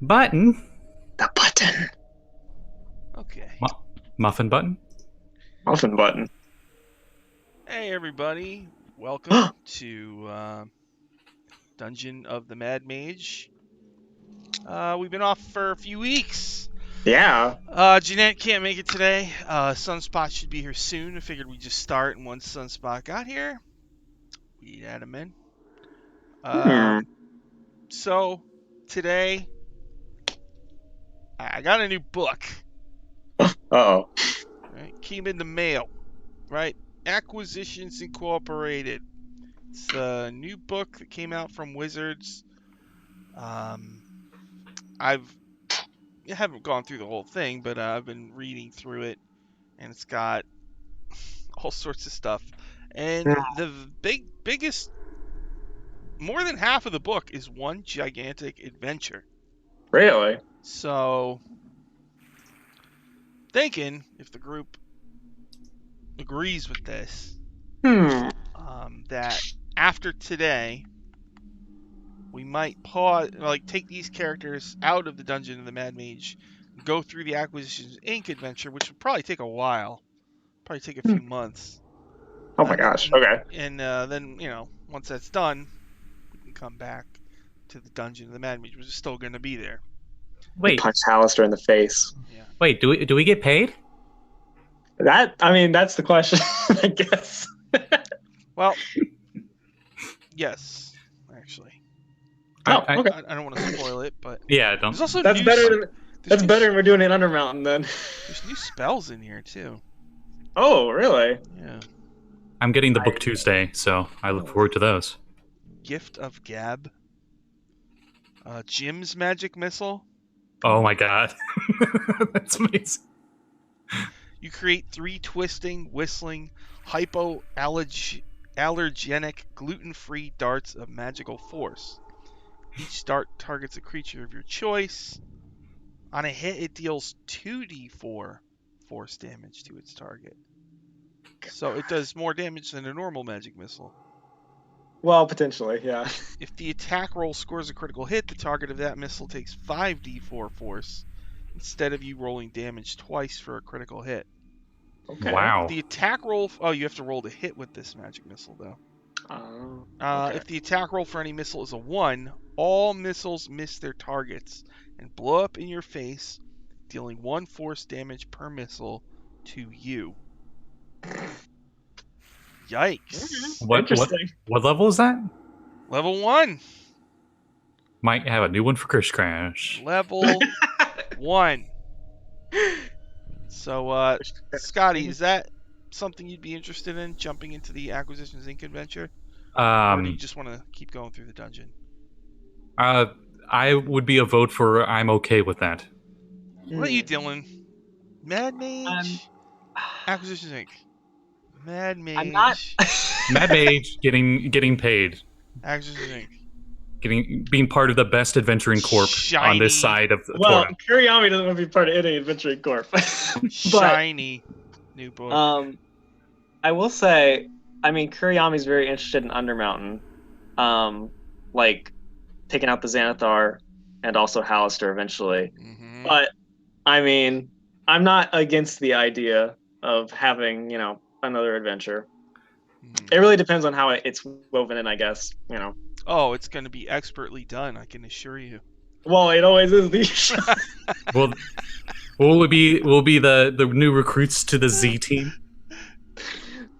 Button. The button. Okay. Muffin button. Muffin button. Hey, everybody. Welcome to Dungeon of the Mad Mage. We've been off for a few weeks. Yeah. Jeanette can't make it today. Sunspot should be here soon. I figured we'd just start, and once Sunspot got here, we'd add him in. Hmm. So, today, I got a new book. Uh-oh. Right? Came in the mail. Right? Acquisitions Incorporated. It's a new book that came out from Wizards. I haven't gone through the whole thing, but I've been reading through it, and it's got all sorts of stuff. And the biggest, more than half of the book is one gigantic adventure. Really? So, thinking if the group agrees with this, Hmm. that after today, we might pause, like take these characters out of the Dungeon of the Mad Mage, go through the Acquisitions Inc. adventure, which would probably take a while, probably take a few months. Oh my gosh. Okay. And then, once that's done, we can come back to the Dungeon of the Mad Mage, which is still going to be there. Wait, Punch Hallister in the face. Yeah. wait. Do we get paid? That's the question, I guess. Well, yes, actually. Okay. I don't want to spoil it, but Yeah, don't. there's also That's new, better than there's new, than we're doing it Undermountain then. There's new spells in here too. Oh, really? Yeah. I'm getting the book Tuesday, so I look forward to those. Gift of Gab. Jim's magic missile. Oh my god, that's amazing. You create 3 twisting, whistling, hypoallergenic, gluten-free darts of magical force. Each dart targets a creature of your choice. On a hit, it deals 2d4 force damage to its target. So it does more damage than a normal magic missile. Well, potentially, yeah. If the attack roll scores a critical hit, the target of that missile takes 5d4 force instead of you rolling damage twice for a critical hit. Okay. Wow. The attack roll... you have to roll to hit with this magic missile, though. Okay. If the attack roll for any missile is a 1, all missiles miss their targets and blow up in your face, dealing 1 force damage per missile to you. Yikes. What level is that? Level 1. Might have a new one for Chris Crash. Level 1. So, Scotty, is that something you'd be interested in, jumping into the Acquisitions Inc. adventure? Or do you just want to keep going through the dungeon? I would be a vote for I'm okay with that. What are you, Dylan? Mad Mage? Acquisitions Inc. Mad Mage. I'm not. Mad Mage getting paid. Acquisitions Inc. Being part of the best adventuring corp on this side of the Well, Torrent. Kuriyami doesn't want to be part of any adventuring corp. Shiny new book. I will say, Kuriyami's very interested in Undermountain. Like taking out the Xanathar and also Hallister eventually. Mm-hmm. But I'm not against the idea of having, another adventure. Mm-hmm. It really depends on how it's woven in, I guess, Oh, it's going to be expertly done, I can assure you. Well, it always is. Will we be the new recruits to the Z team?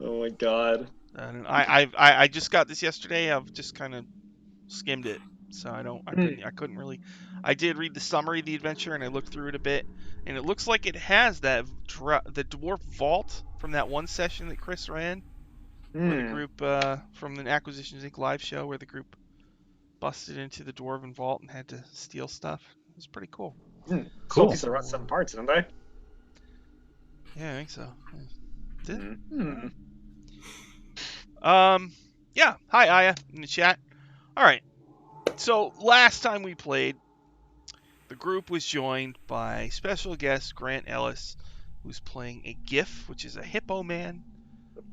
Oh my god. I just got this yesterday. I've just kind of skimmed it, so I couldn't really. I did read the summary of the adventure and I looked through it a bit, and it looks like it has the dwarf vault from that one session that Chris ran. Where the group from the Acquisitions Inc. live show, where the group busted into the dwarven vault and had to steal stuff. It was pretty cool. Cool piece of Rust 7 parts, didn't they? Yeah, I think so. Did? Yeah. Hi, Aya, in the chat. All right. So last time we played, the group was joined by special guest Grant Ellis, who's playing a GIF, which is a hippo man.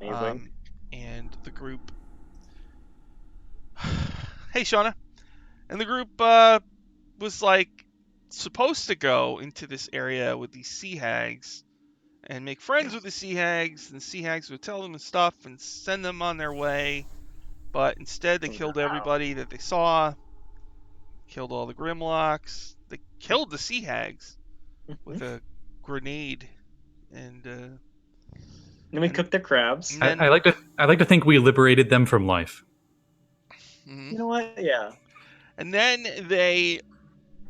Amazing. And the group... Hey, Shauna. And the group was like supposed to go into this area with these sea hags and make friends with the sea hags, and sea hags would tell them stuff and send them on their way. But instead, they killed everybody that they saw, killed all the Grimlocks. They killed the sea hags with a grenade, and Then we cooked their crabs. and I like to think we liberated them from life. mhm. You know what? Yeah. And then they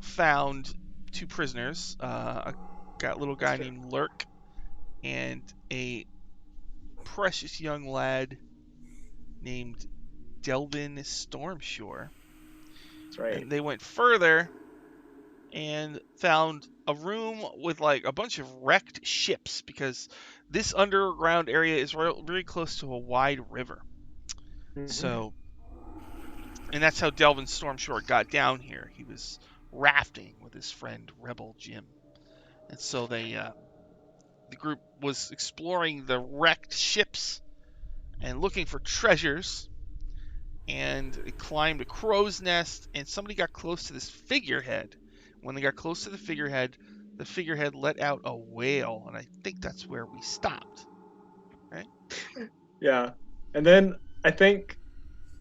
found 2 prisoners, a little guy named Lurk and a precious young lad named Delvin Stormshore. That's right. And they went further and found a room with like a bunch of wrecked ships, because this underground area is very close to a wide river. Mhm. So, and that's how Delvin Stormshore got down here. He was rafting with his friend Rebel Jim. And so the group was exploring the wrecked ships and looking for treasures, and it climbed a crow's nest, and somebody got close to this figurehead. When they got close to the figurehead let out a wail, and I think that's where we stopped. Right? Yeah. And then I think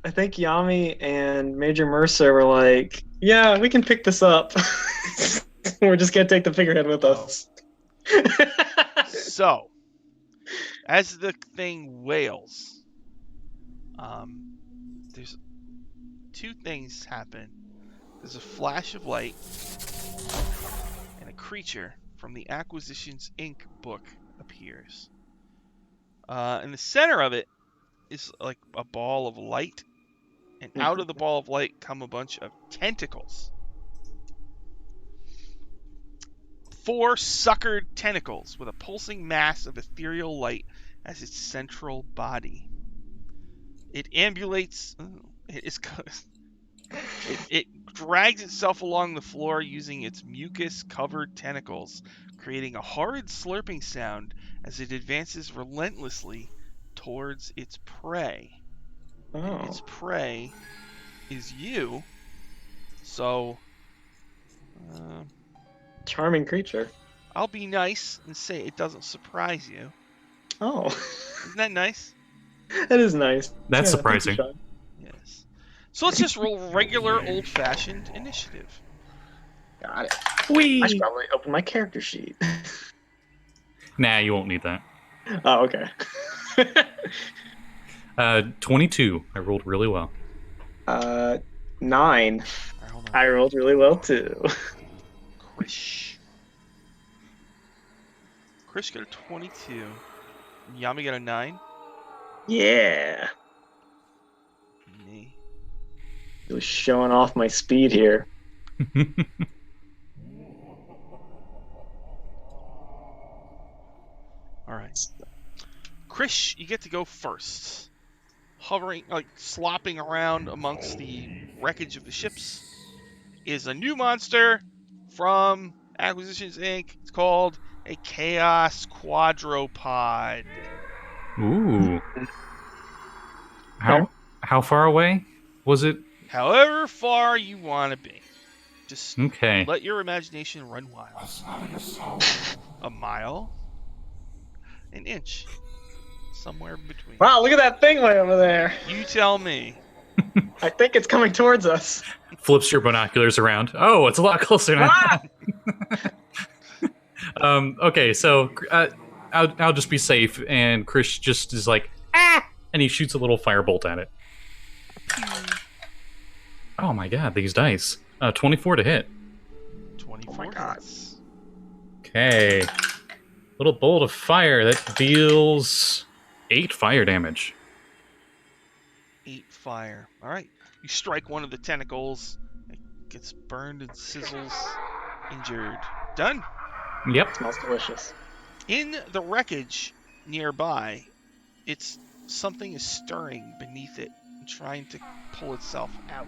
Yami and Major Mercer were like, "Yeah, we can pick this up. We're just gonna take the figurehead with us." So, as the thing wails, there's 2 things happen. There's a flash of light, and a creature from the Acquisitions Inc. book appears. In the center of it is like a ball of light, and out of the ball of light come a bunch of tentacles. 4 suckered tentacles with a pulsing mass of ethereal light as its central body. It ambulates. It drags itself along the floor using its mucus-covered tentacles, creating a horrid slurping sound as it advances relentlessly towards its prey. And its prey is you. So, Charming creature. I'll be nice and say it doesn't surprise you. Oh, Isn't that nice? that is nice. That's Yeah, thank you, surprising. Sean. Yes. So let's just roll regular old-fashioned initiative. Got it. I should probably open my character sheet. Nah, you won't need that. Oh, okay. 22. I rolled really well. 9. Alright, hold on. I rolled really well too. Krish. Krish got a 22. Yami got a 9. Yeah. Me. Really showing off my speed here. Alright. Krish, you get to go first. Hovering, like slopping around amongst the wreckage of the ships is a new monster from Acquisitions Inc. It's called a Chaos Quadropod. Ooh. How far away was it? However far you want to be. Just Okay. let your imagination run wild. A mile? An inch? Somewhere in between. Wow, look at that thing way over there. You tell me. I think it's coming towards us. Flips your binoculars around. Oh, it's a lot closer than I thought. Okay, so I'll just be safe, and Chris just is like, ah! And he shoots a little firebolt at it. Oh my god, these dice. 24 to hit. 24 my God. hits. Okay. Little bolt of fire that deals 8 fire damage. 8 fire. Alright. You strike one of the tentacles. It gets burned and sizzles. Injured. Done. Yep. Smells delicious. In the wreckage nearby, something is stirring beneath it and trying to pull itself out.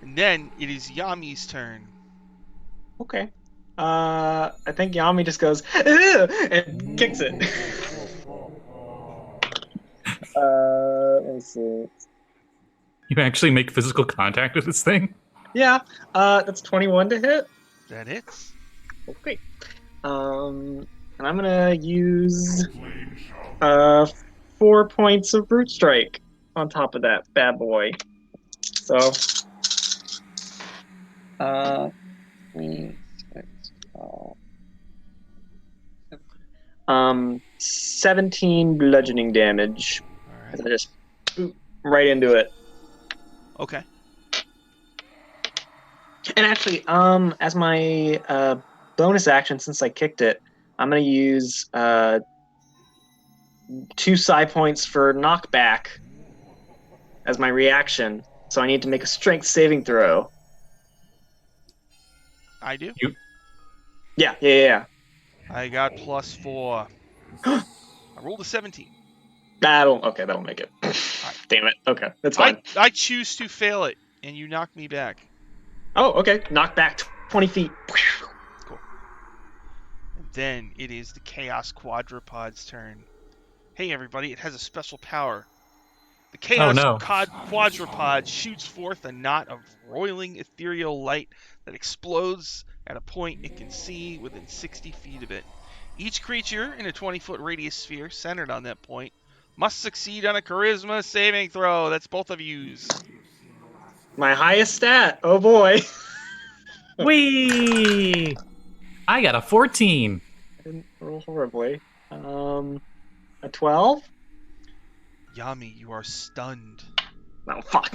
And then it is Yami's turn. Okay. I think Yami just goes, "Ugh," and kicks it. Let me see. You actually make physical contact with this thing? Yeah. That's 21 to hit. That hits. Okay. And I'm gonna use 4 points of brute strike on top of that bad boy. So 3, 6, 12, 17 bludgeoning damage. All As right. I just boop right into it. Okay. And actually, as my bonus action, since I kicked it, I'm gonna use 2 psi points for knockback as my reaction. So I need to make a strength saving throw. I do. Yeah. I got +4. Yeah. I rolled a 17. That'll make it. Damn it. Okay, that's fine. I choose to fail it, and you knock me back. Oh, okay. Knock back 20 feet. Cool. And then it is the Chaos Quadrupod's turn. Hey, everybody, it has a special power. The Chaos no. Quadrupod shoots forth a knot of roiling ethereal light that explodes at a point it can see within 60 feet of it. Each creature in a 20-foot radius sphere centered on that point must succeed on a charisma saving throw. That's both of yous. My highest stat. Oh boy. Whee! I got a 14. I didn't roll horribly. A 12? Yami, you are stunned. Oh, fuck.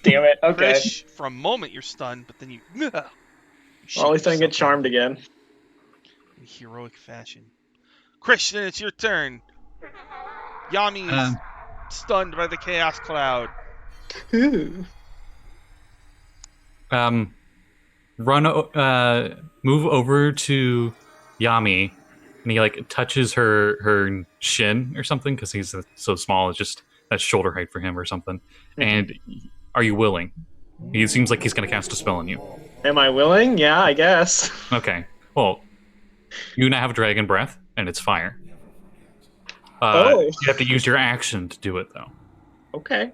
Damn it. Okay. Krish, for a moment you're stunned, but then you Well, at least I can get charmed again. in heroic fashion. Krish, then it's your turn. Yami is stunned by the chaos cloud. Ooh. Move over to Yami, and he like touches her shin or something because he's so small. It's just that's shoulder height for him or something. And are you willing? He seems like he's going to cast a spell on you. Am I willing? Yeah, I guess. Okay. Well, you now have dragon breath, and it's fire. You have to use your action to do it, though. Okay.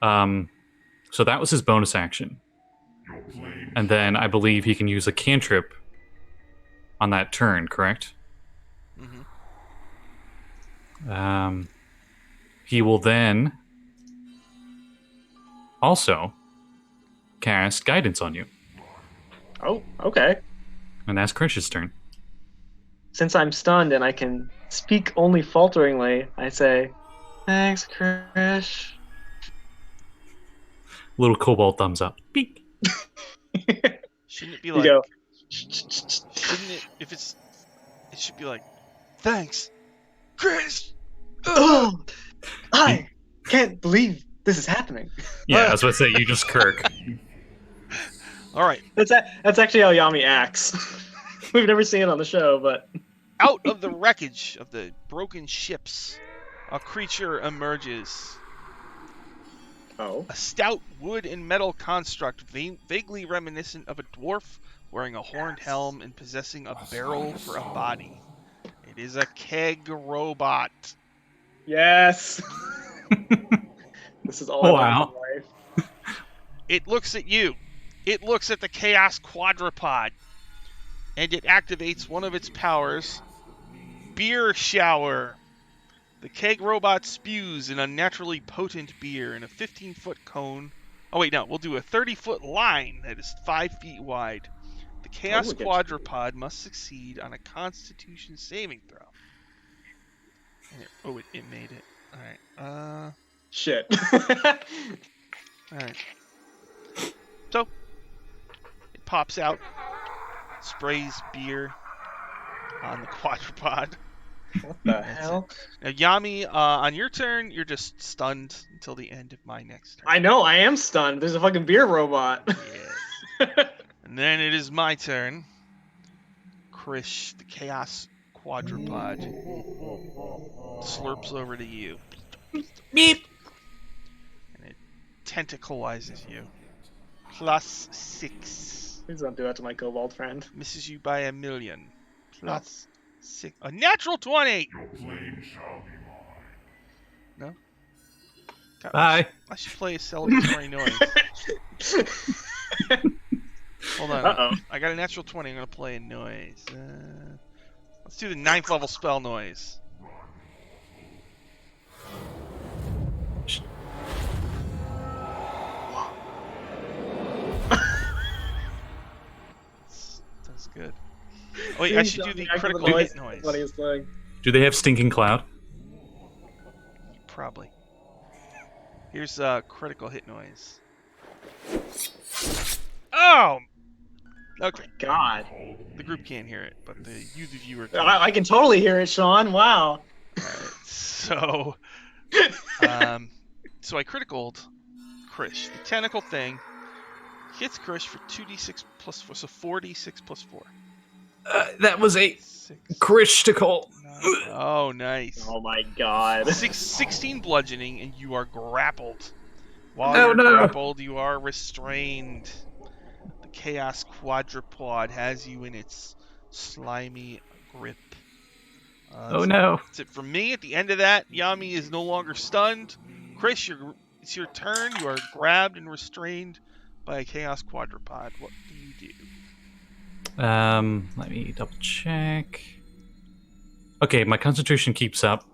So that was his bonus action. And then I believe he can use a cantrip on that turn, correct? Mm-hmm. He will then also cast guidance on you. Oh, okay. And that's Krish's turn. Since I'm stunned and I can speak only falteringly, I say, "Thanks, Krish." Little cobalt thumbs up. Beep. Shouldn't it be You like? go. Shouldn't it? If it's, it should be like, thanks, Krish. Oh, I can't believe this is happening. Yeah, I was about to say, you just Kirk. All right. That's actually how Yami acts. We've never seen it on the show, but Out of the wreckage of the broken ships, a creature emerges. oh, A stout wood and metal construct vaguely reminiscent of a dwarf wearing a horned helm and possessing a barrel for a body. It is a keg robot. yes. This is all I want in life. It looks at you. It looks at the Chaos Quadrupod. And it activates one of its powers, Beer Shower. The keg robot spews an unnaturally potent beer in a 15-foot cone. Oh, wait, no. We'll do a 30-foot line that is 5 feet wide. The Chaos Quadrupod must succeed on a Constitution saving throw. And it made it. All right. Shit. All right. So, it pops out, sprays beer on the quadrupod. What the hell? Now, Yami, on your turn, you're just stunned until the end of my next turn. I know, I am stunned. There's a fucking beer robot. Yes. And then it is my turn. Krish, the Chaos Quadrupod, slurps over to you. Beep. And it tentacleizes you. +6. Please don't do that to my kobold friend. Misses you by 1,000,000. +6. A natural 20! No? God, Bye. I should play a celebratory noise. Hold on. Uh-oh. I got a natural 20. I'm going to play a noise. Let's do the 9th level spell noise. That's good. Oh, wait, I should do the critical hit noise. Funniest thing. Do they have stinking cloud? Probably. Here's critical hit noise. Oh! Okay. God. The group can't hear it, but you, the viewer, can. I can totally hear it, Sean. Wow. Alright, so I criticaled Krish. The tentacle thing hits Krish for 2d6 plus 4, so 4d6 plus 4. That was a 6, critical. 9. Oh, nice. Oh my God. 16 bludgeoning, and you are grappled. While Oh, you're no. grappled, you are restrained. The Chaos Quadrupod has you in its slimy grip. Oh no. That's it from me. At the end of that, Yami is no longer stunned. Chris, it's your turn. You are grabbed and restrained by a Chaos Quadrupod. What do you do? Let me double check. Okay, my concentration keeps up,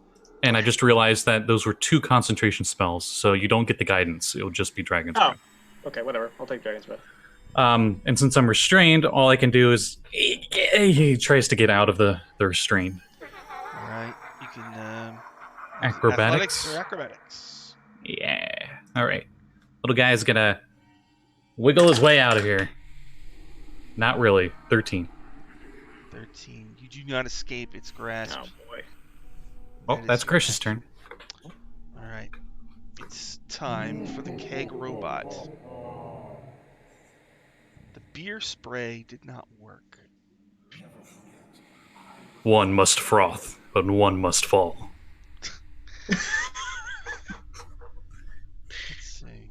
and I just realized that those were 2 concentration spells, so you don't get the guidance. It'll just be Dragon's Oh. Breath. Okay, whatever. I'll take Dragon's Breath. And since I'm restrained, all I can do is he tries to get out of the restraint. All right, you can Acrobatics? athletics or acrobatics. Yeah. All right. Little guy's gonna wiggle his way out of here. Not really. 13. 13. You do not escape its grasp. Oh boy. Oh, That that's is Chris's turn. All right, it's time for the keg robot. The beer spray did not work. One must froth, but one must fall. Let's see.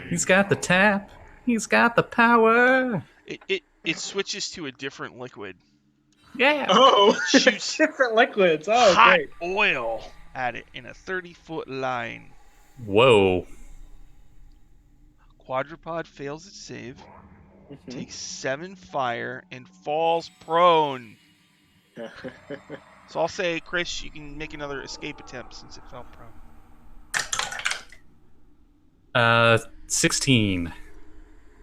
He's got the tap. He's got the power. It switches to a different liquid. Yeah. Oh, Shoots different liquids. Oh, hot great. oil at it in a 30-foot line. Whoa. Quadrupod fails its save, Mm-hmm. takes 7 fire, and falls prone. So I'll say, Chris, you can make another escape attempt since it fell prone. 16.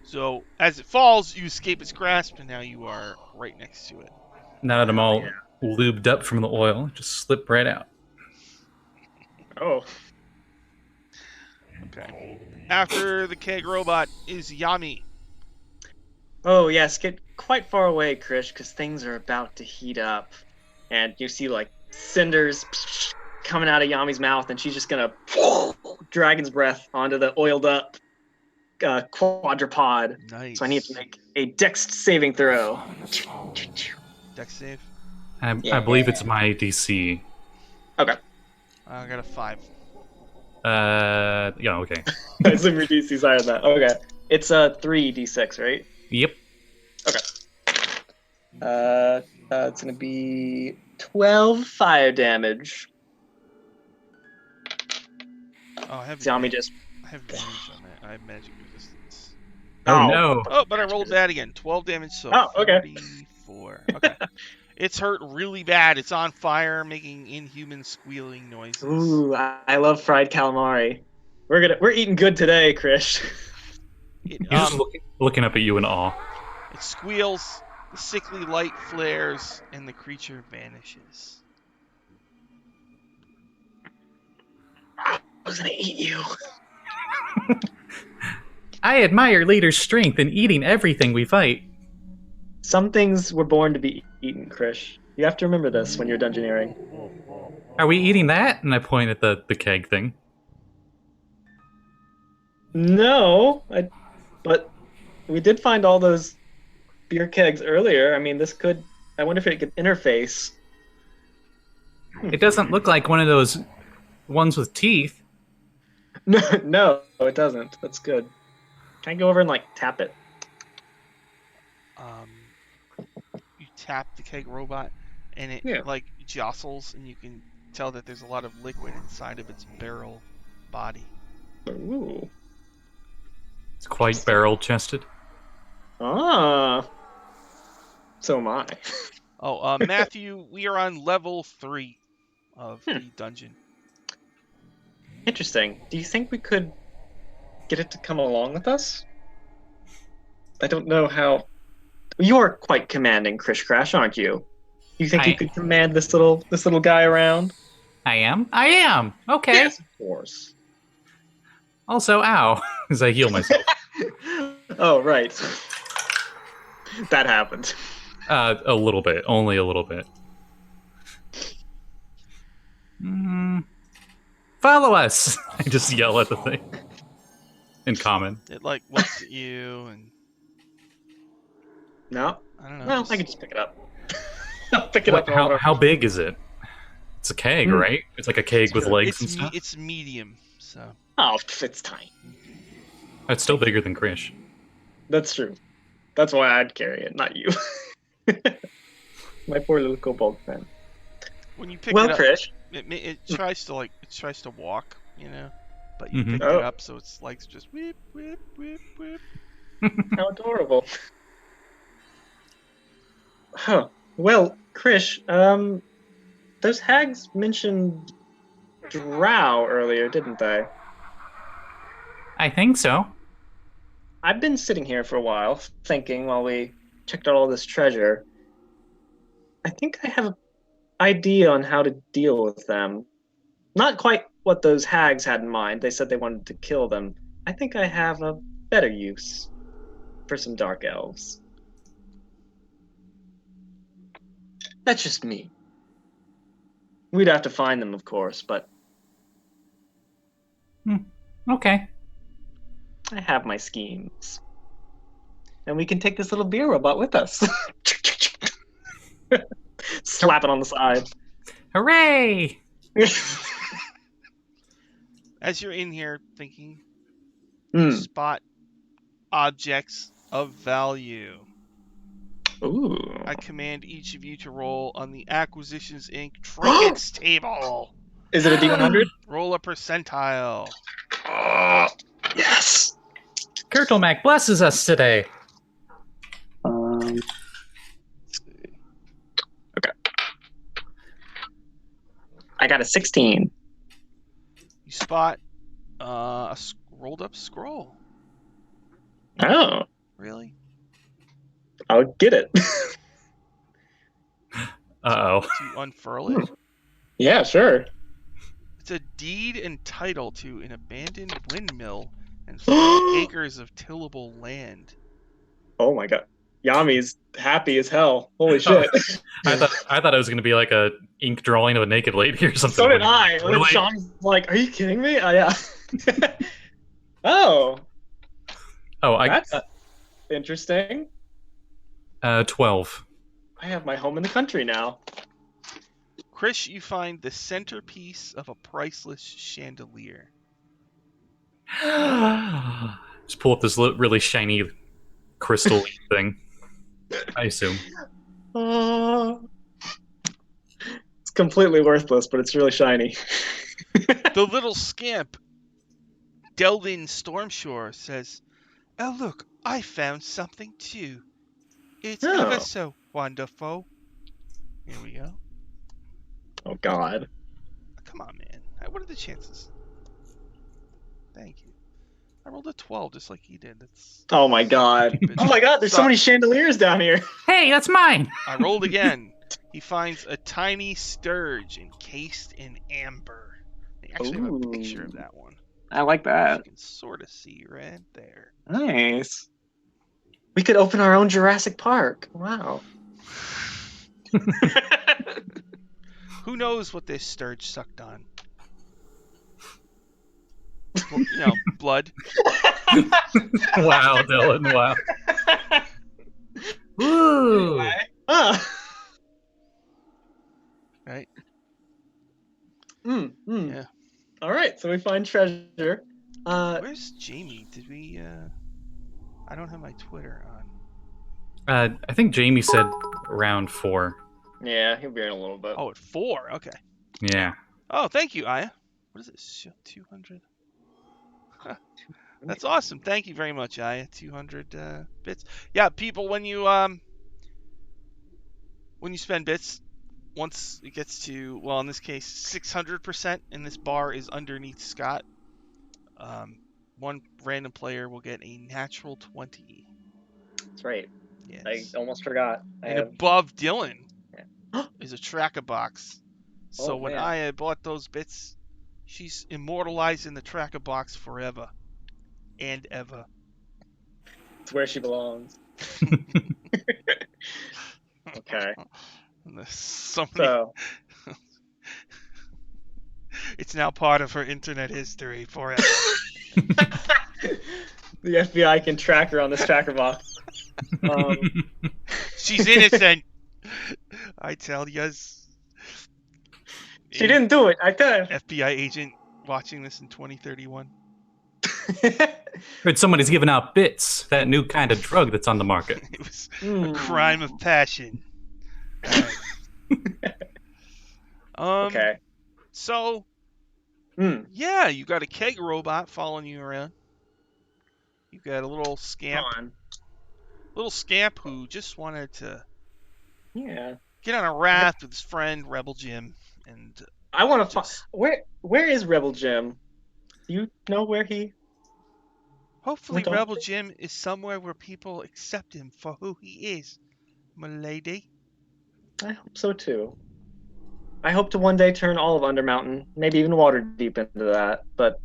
So as it falls, you escape its grasp, and now you are right next to it. Now that I'm all lubed up from the oil, just slip right out. Oh. Okay. After the keg robot is Yami. Oh, yes. Get quite far away, Krish, because things are about to heat up. And you see, like, cinders coming out of Yami's mouth, and she's just going to Dragon's Breath onto the oiled up quadrupod. Nice. So I need to make a dex saving throw. Dex save. I believe it's my DC. Okay. I got a 5. Yeah, okay. I assume your DC's higher than that. Okay. It's a 3d6, right? Yep. It's going to be 12 fire damage. Oh, I have Yami just... I have advantage on that. I have magic resistance. Oh, no. Oh, but I rolled that again. 12 damage, so Oh, okay. 34. Okay. It's hurt really bad. It's on fire, making inhuman squealing noises. Ooh, I love fried calamari. We're eating good today, Krish. It, He's just looking up at you in awe. it squeals, the sickly light flares, and the creature vanishes. I was gonna eat you. I admire leader's strength in eating everything we fight. Some things were born to be eaten, Krish. You have to remember this when you're dungeoneering. Are we eating that? And I point at the keg thing. No, but we did find all those beer kegs earlier. I mean, this could... I wonder if it could interface. It doesn't look like one of those ones with teeth. No, it doesn't. That's good. Can I go over and, like, tap it? You tap the keg robot, and it Yeah. like jostles, and you can tell that there's a lot of liquid inside of its barrel body. Ooh. It's quite barrel-chested. Ah. So am I. Oh, Matthew, we are on level 3 of Hmm. the dungeon. Interesting. Do you think we could get it to come along with us? I don't know how. You're quite commanding, Krish Crash, aren't you? You think you I could command this little guy around? I am. I am. Okay. Yes, of course. Also, ow, as I heal myself. Oh, right. That happened. A little bit, only a little bit. Follow us! I just yell at the thing in common. It like looks at you and No. I don't know. Well, just- I can just pick it up. I'll pick it up. What? How big is it? It's a keg, Hmm. right? It's like a keg with legs it's and stuff. it's medium, so Oh, it's tiny. It's still bigger than Krish. That's true. That's why I'd carry it, not you. My poor little kobold friend. when you pick Well, it up, Krish. it tries to walk, you know, but you Mhm. picked Oh. it up, so its legs just whip whip whip whip. How adorable. Huh. Well, Krish, those hags mentioned drow earlier, didn't they? I think so. I've been sitting here for a while, thinking while we checked out all this treasure. I think I have an idea on how to deal with them. Not quite what those hags had in mind. They said they wanted to kill them. I think I have a better use for some dark elves. That's just me. We'd have to find them, of course, but Okay. I have my schemes. And we can take this little beer robot with us. Slap it on the side. Hooray! As you're in here thinking, Hmm. spot objects of value. Ooh. I command each of you to roll on the Acquisitions Inc. Trinkets table. Is it a D100? Roll a percentile. Oh, yes. Kurtlemak blesses us today. Let's see. Okay. I got a 16. You spot a rolled up scroll. Oh, Really? I'll get it. Uh-oh. To unfurl it. Yeah, sure. It's a deed and title to an abandoned windmill and 4 acres of tillable land. Oh my god. Yami's happy as hell. Holy shit. I thought it was gonna be like a ink drawing of a naked lady or something. So did I. And then Really? Sean's like, are you kidding me? Oh, yeah. Oh, Oh, that's interesting. 12. I have my home in the country now. Krish, you find the centerpiece of a priceless chandelier. Just pull up this really shiny crystal thing. I assume. It's completely worthless, but it's really shiny. The little scamp, Delvin Stormshore, says, "Oh, look, I found something too. It's Oh. ever so wonderful." Here we go. Oh god. Come on, man. What are the chances? Thank you. I rolled a 12 just like he did. That's Oh my god. Oh my god, there's so many chandeliers down here. Hey, that's mine! I rolled again. He finds a tiny sturge encased in amber. They actually have a picture of that one. I like that. You can sort of see right there. Nice. We could open our own Jurassic Park. Wow. Who knows what this sturge sucked on? Well, you know, blood. Wow, Dylan, wow. Woo! Ah. Right? Yeah. Yeah. All right, so we find treasure. Where's Jamie? Did we, I don't have my Twitter on. I think Jamie said around 4. Yeah, he'll be in a little bit. Oh, at 4. Okay. Yeah. Oh, thank you, Aya. What is this? 200? Huh. That's awesome. Thank you very much, Aya. 200 bits. Yeah, people, when you when you spend bits, once it gets to, well, in this case, 600%, and this bar is underneath Scott, one random player will get a natural 20. That's right. I Yes. almost forgot. And above Dylan Yeah. is a tracker box. So Oh, when man. Aya bought those bits, she's immortalized in the tracker box forever and ever. It's where she belongs. Okay. There's so many. So, It's now part of her internet history forever. the FBI can track her on this tracker box. She's innocent. I tell yous. She didn't do it. I tell you. FBI agent watching this in 2031. Heard somebody's giving out bits, that new kind of drug that's on the market. It was a crime of passion. Okay. So, yeah, you got a keg robot following you around. You got a little scamp. Little scamp who just wanted to get on a raft with his friend Rebel Jim, and I want to where is Rebel Jim? Do you know where he? Hopefully, Rebel Jim is somewhere where people accept him for who he is, m'lady. I hope so too. I hope to one day turn all of Undermountain, maybe even Waterdeep into that. But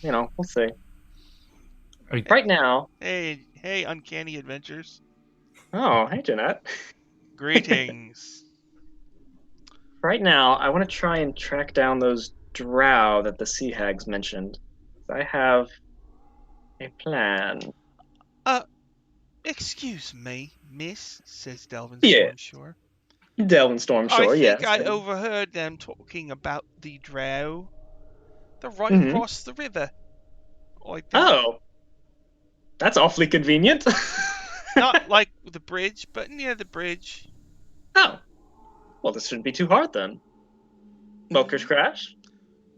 we'll see. Right now. Hey, Uncanny Adventures. Oh, hey, Jeanette. Greetings. Right now, I want to try and track down those drow that the Sea Hags mentioned. I have a plan. Excuse me, miss, says Delvin Yeah. Stormshore. Delvin Stormshore, yes. I think I overheard them talking about the drow. They're right across the river. Oh. That's awfully convenient. Not like the bridge, but near the bridge. Oh. Well, this shouldn't be too hard then. Smoker's Crash,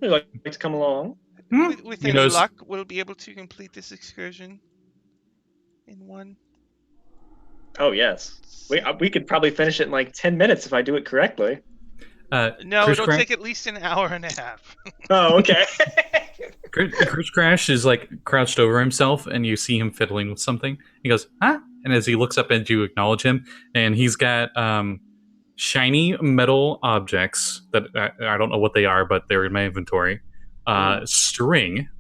would you like to come along? With any luck, we'll be able to complete this excursion in one. Oh, yes. We could probably finish it in like 10 minutes if I do it correctly. No, it'll take at least an hour and a half. Oh, okay. Chris Crash is like crouched over himself, and you see him fiddling with something. He goes, "Huh?" And as he looks up and you acknowledge him, and he's got shiny metal objects that I don't know what they are, but they're in my inventory. String,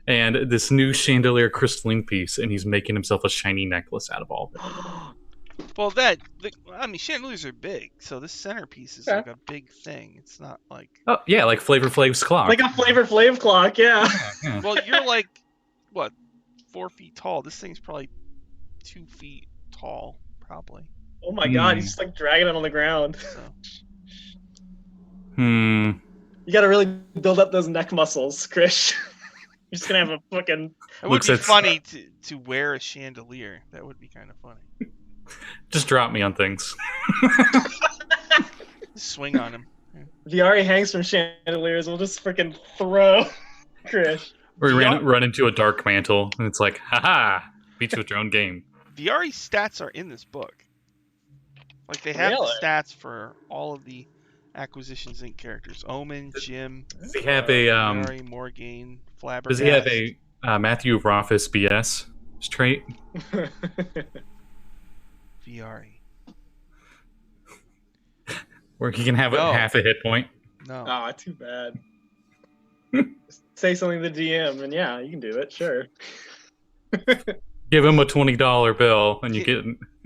and this new chandelier crystalline piece, and he's making himself a shiny necklace out of all of it. Well, chandeliers are big, so this centerpiece is like a big thing. It's not like... Oh, yeah, like Flavor Flav's clock. Like a Flavor Flav clock, yeah. Well, you're like, 4 feet tall? This thing's probably 2 feet tall, probably. Oh my god, he's just like dragging it on the ground. So. You gotta really build up those neck muscles, Chris. You're just gonna have a fucking... It would be funny to wear a chandelier. That would be kind of funny. Just drop me on things. Swing on him. Viari hangs from chandeliers. We'll just freaking throw Chris. Or run into a dark mantle, and it's like, haha, beat you with your own game. Viari stats are in this book. Like, they have the stats for all of the Acquisitions Inc. characters. Omen, Jim, does he have a Viari, Morgaine, Flabbergast. Does he have a Matthew Rothfuss BS trait? Viari. Where he can have half a hit point? No. Ah, too bad. Just say something to the DM, and yeah, you can do it, sure. Give him a $20 bill, and you get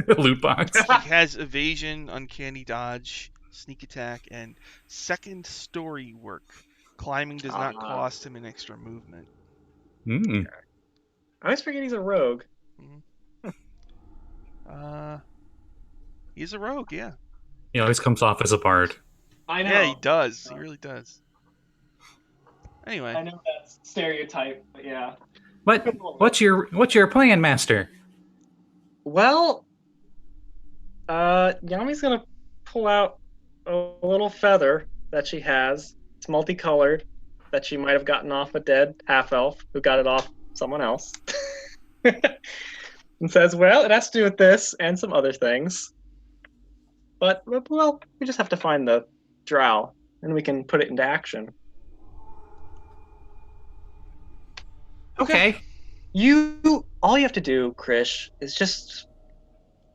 a loot box. He has evasion, uncanny dodge, sneak attack, and second story work. Climbing does not cost him an extra movement. I always forget he's a rogue. He's a rogue, yeah. He always comes off as a bard. I know. Yeah, he does. He really does. Anyway. I know that's stereotype, but yeah. What's your plan, Master? Well, Yami's gonna pull out a little feather that she has. It's multicolored, that she might have gotten off a dead half-elf who got it off someone else. And says, well, it has to do with this and some other things. But well, we just have to find the drow, and we can put it into action. Okay. All you have to do, Krish, is just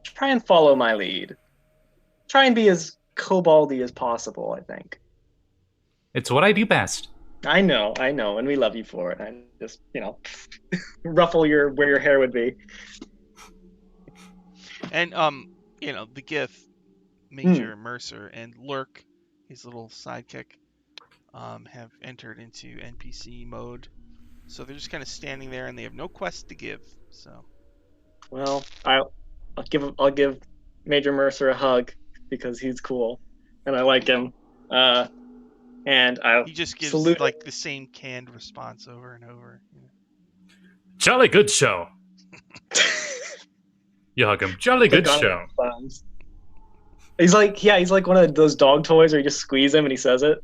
try and follow my lead. Try and be as koboldy as possible, I think. It's what I do best. I know, and we love you for it. I just, ruffle where your hair would be. And the GIF, Major Mercer and Lurk, his little sidekick, have entered into NPC mode. So they're just kind of standing there, and they have no quest to give. So. Well, I'll give Major Mercer a hug because he's cool, and I like him. And I'll He just gives salute like the same canned response over and over. Jolly good show. You hug him. Jolly good show. He's like one of those dog toys where you just squeeze him and he says it.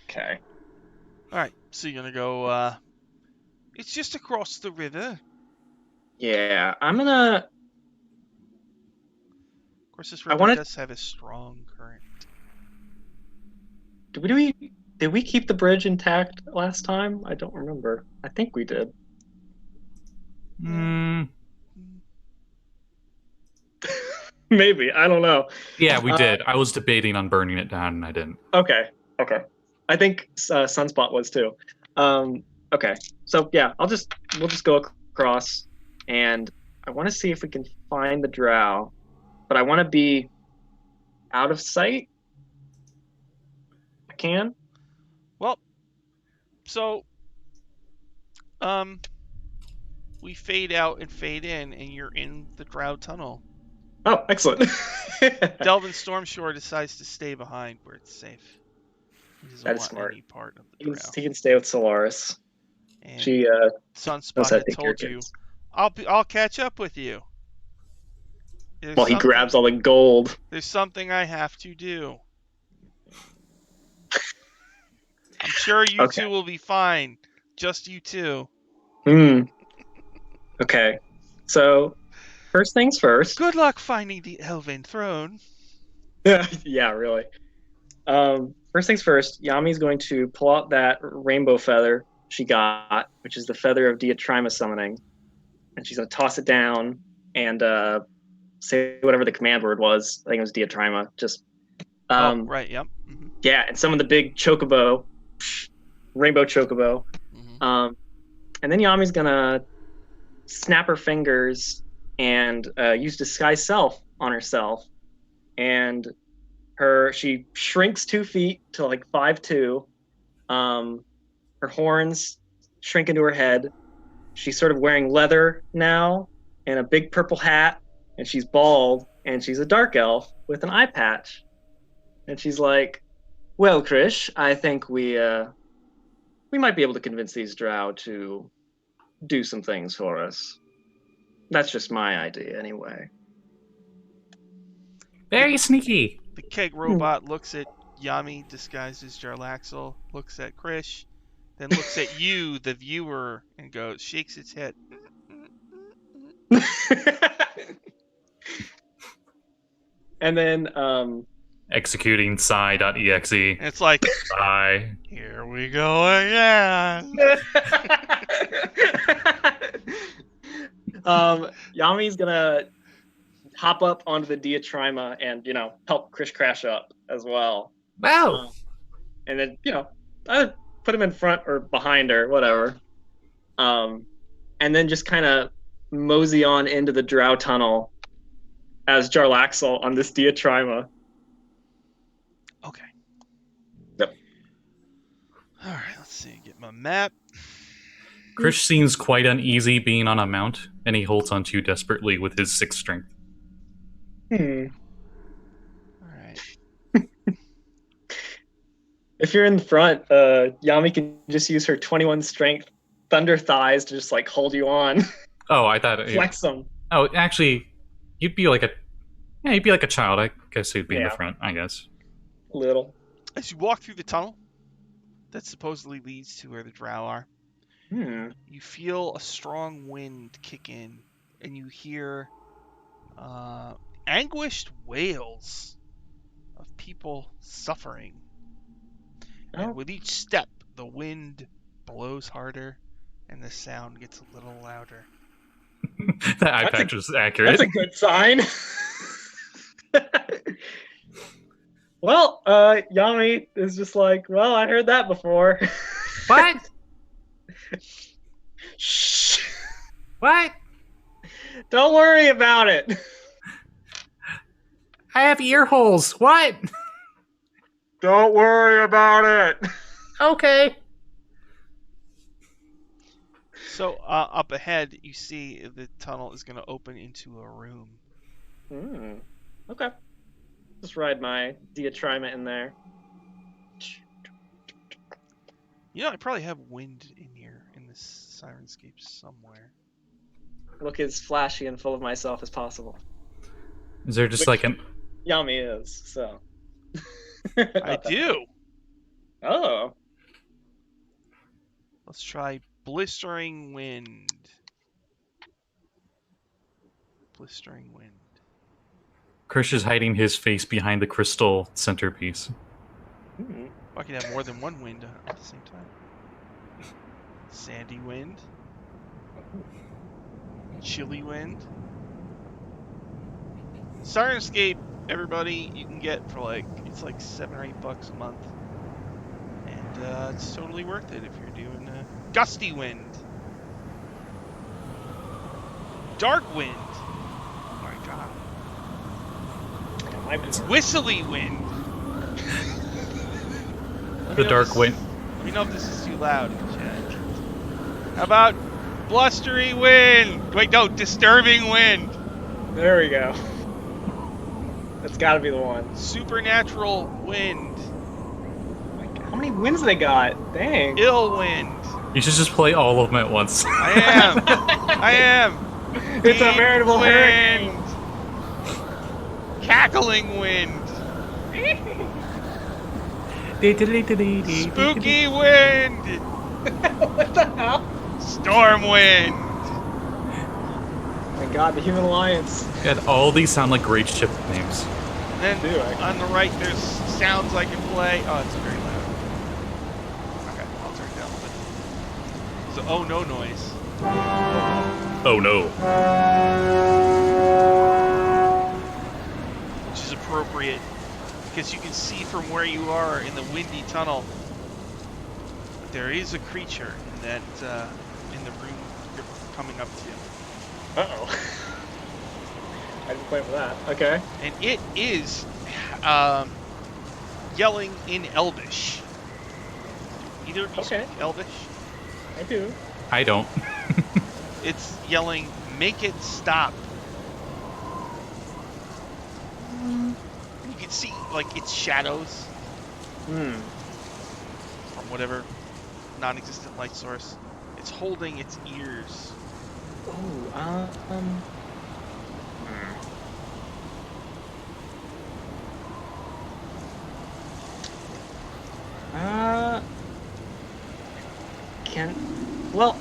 Okay. All right, so you're gonna go. It's just across the river. Yeah, I'm gonna. Of course, this I river wanna- does have a strong current. Did we keep the bridge intact last time? I don't remember. I think we did. Maybe, I don't know. Yeah, we did. I was debating on burning it down, and I didn't. Okay. I think Sunspot was too. Okay, so yeah, we'll just go across, and I want to see if we can find the drow, but I want to be out of sight. I can. Well, so we fade out and fade in, and you're in the Drow tunnel. Oh, excellent. Delvin Stormshore decides to stay behind where it's safe. He doesn't That's want smart. any part of the He Drow. can stay with Solaris. And She knows Sunspot how to had take care of told you, kids. I'll catch up with you. While he grabs all the gold. There's something I have to do. I'm sure you two will be fine. Just you two. Okay. So, first things first. Good luck finding the Elven throne. Yeah, really. First things first, Yami's going to pull out that rainbow feather she got, which is the feather of Diatrima summoning. And she's going to toss it down and say whatever the command word was. I think it was Diatrima. Just right, yep. Mm-hmm. Yeah, and summon the big chocobo, rainbow chocobo. Mm-hmm. And then Yami's going to snap her fingers and use disguise self on herself. And she shrinks 2 feet to like 5'2". Her horns shrink into her head. She's sort of wearing leather now and a big purple hat, and she's bald, and she's a dark elf with an eye patch. And she's like, "Well, Krish, I think we might be able to convince these drow to do some things for us. That's just my idea, anyway." Very sneaky. The keg robot looks at Yami disguised as Jarlaxle, looks at Krish, then looks at you, the viewer, and shakes its head. And then executing psi.exe. It's like, Psi. Here we go again. Yami's gonna hop up onto the Diatrima and help Krish crash up as well. Wow. And then I put him in front or behind her, whatever. And then just kind of mosey on into the drow tunnel as Jarlaxle on this Diatrima. Okay. Yep. All right, let's see. Get my map. Krish seems quite uneasy being on a mount, and he holds on to you desperately with his 6 strength. All right. If you're in the front, Yami can just use her 21 strength thunder thighs to just like hold you on. Oh, I thought Flex them. Oh, actually, you'd be like a child. I guess you'd be in the front, I guess. A little. As you walk through the tunnel that supposedly leads to where the drow are, you feel a strong wind kick in and you hear anguished wails of people suffering. And Oh. with each step, the wind blows harder and the sound gets a little louder. That eye patch was accurate. That's a good sign. Well, Yami is just like, well, I heard that before. What? Shh. What? Don't worry about it. I have ear holes. What? Don't worry about it. Okay. So up ahead, you see the tunnel is going to open into a room. Okay. Just ride my diatrima in there. You know, I probably have wind in here in this Syrinscape somewhere. Look as flashy and full of myself as possible. Is there just like an... Yami is, so. I do. Oh. Let's try blistering wind. Blistering wind. Krish is hiding his face behind the crystal centerpiece. I can have more than one wind at the same time. Sandy wind. Chilly wind. Syrinscape, everybody, you can get for it's like $7 or $8 a month. And it's totally worth it if you're doing gusty wind. Dark wind. Oh my god. It's whistly wind. The dark wind. Let me know if this is too loud in chat. How about blustery wind? Wait, no, disturbing wind. There we go. That's got to be the one. Supernatural wind. How many wins they got? Dang. Ill wind. You should just play all of them at once. I am. I am. It's a veritable hurricane. Cackling wind. Spooky wind. What the hell? Storm wind. Oh my god, the Human Alliance. God, all these sound like great ship names. And They do, actually. on the right, there's sounds I can play. Oh, it's very loud. Okay, I'll turn it down a bit. So, oh no noise. Oh no. Which is appropriate because you can see from where you are in the windy tunnel that there is a creature in that in the room you're coming up to. Uh-oh. I didn't plan for that. Okay. And it is yelling in Elvish. Either of you speak Elvish? I do. I don't. It's yelling, "Make it stop." You can see, its shadows from whatever non-existent light source. It's holding its ears. Oh, Well,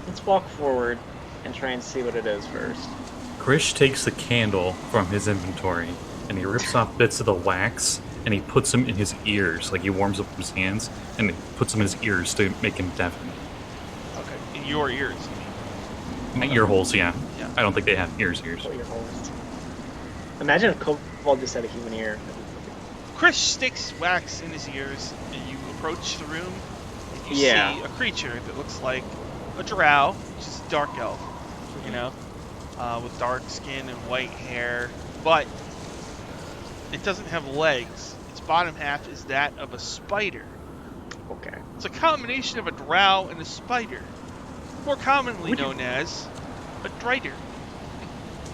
let's walk forward and try and see what it is first. Krish takes the candle from his inventory and he rips off bits of the wax and he puts them in his ears. Like he warms up his hands and he puts them in his ears to make him deafen. Okay, in your ears. Ear holes, yeah. Yeah. I don't think they have ears. Ear holes. Imagine if Kobold just had a human ear. Krish sticks wax in his ears, and you approach the room, and you see a creature that looks like a drow, which is a dark elf, with dark skin and white hair, but it doesn't have legs. Its bottom half is that of a spider. Okay. It's a combination of a drow and a spider, more commonly known as a drider.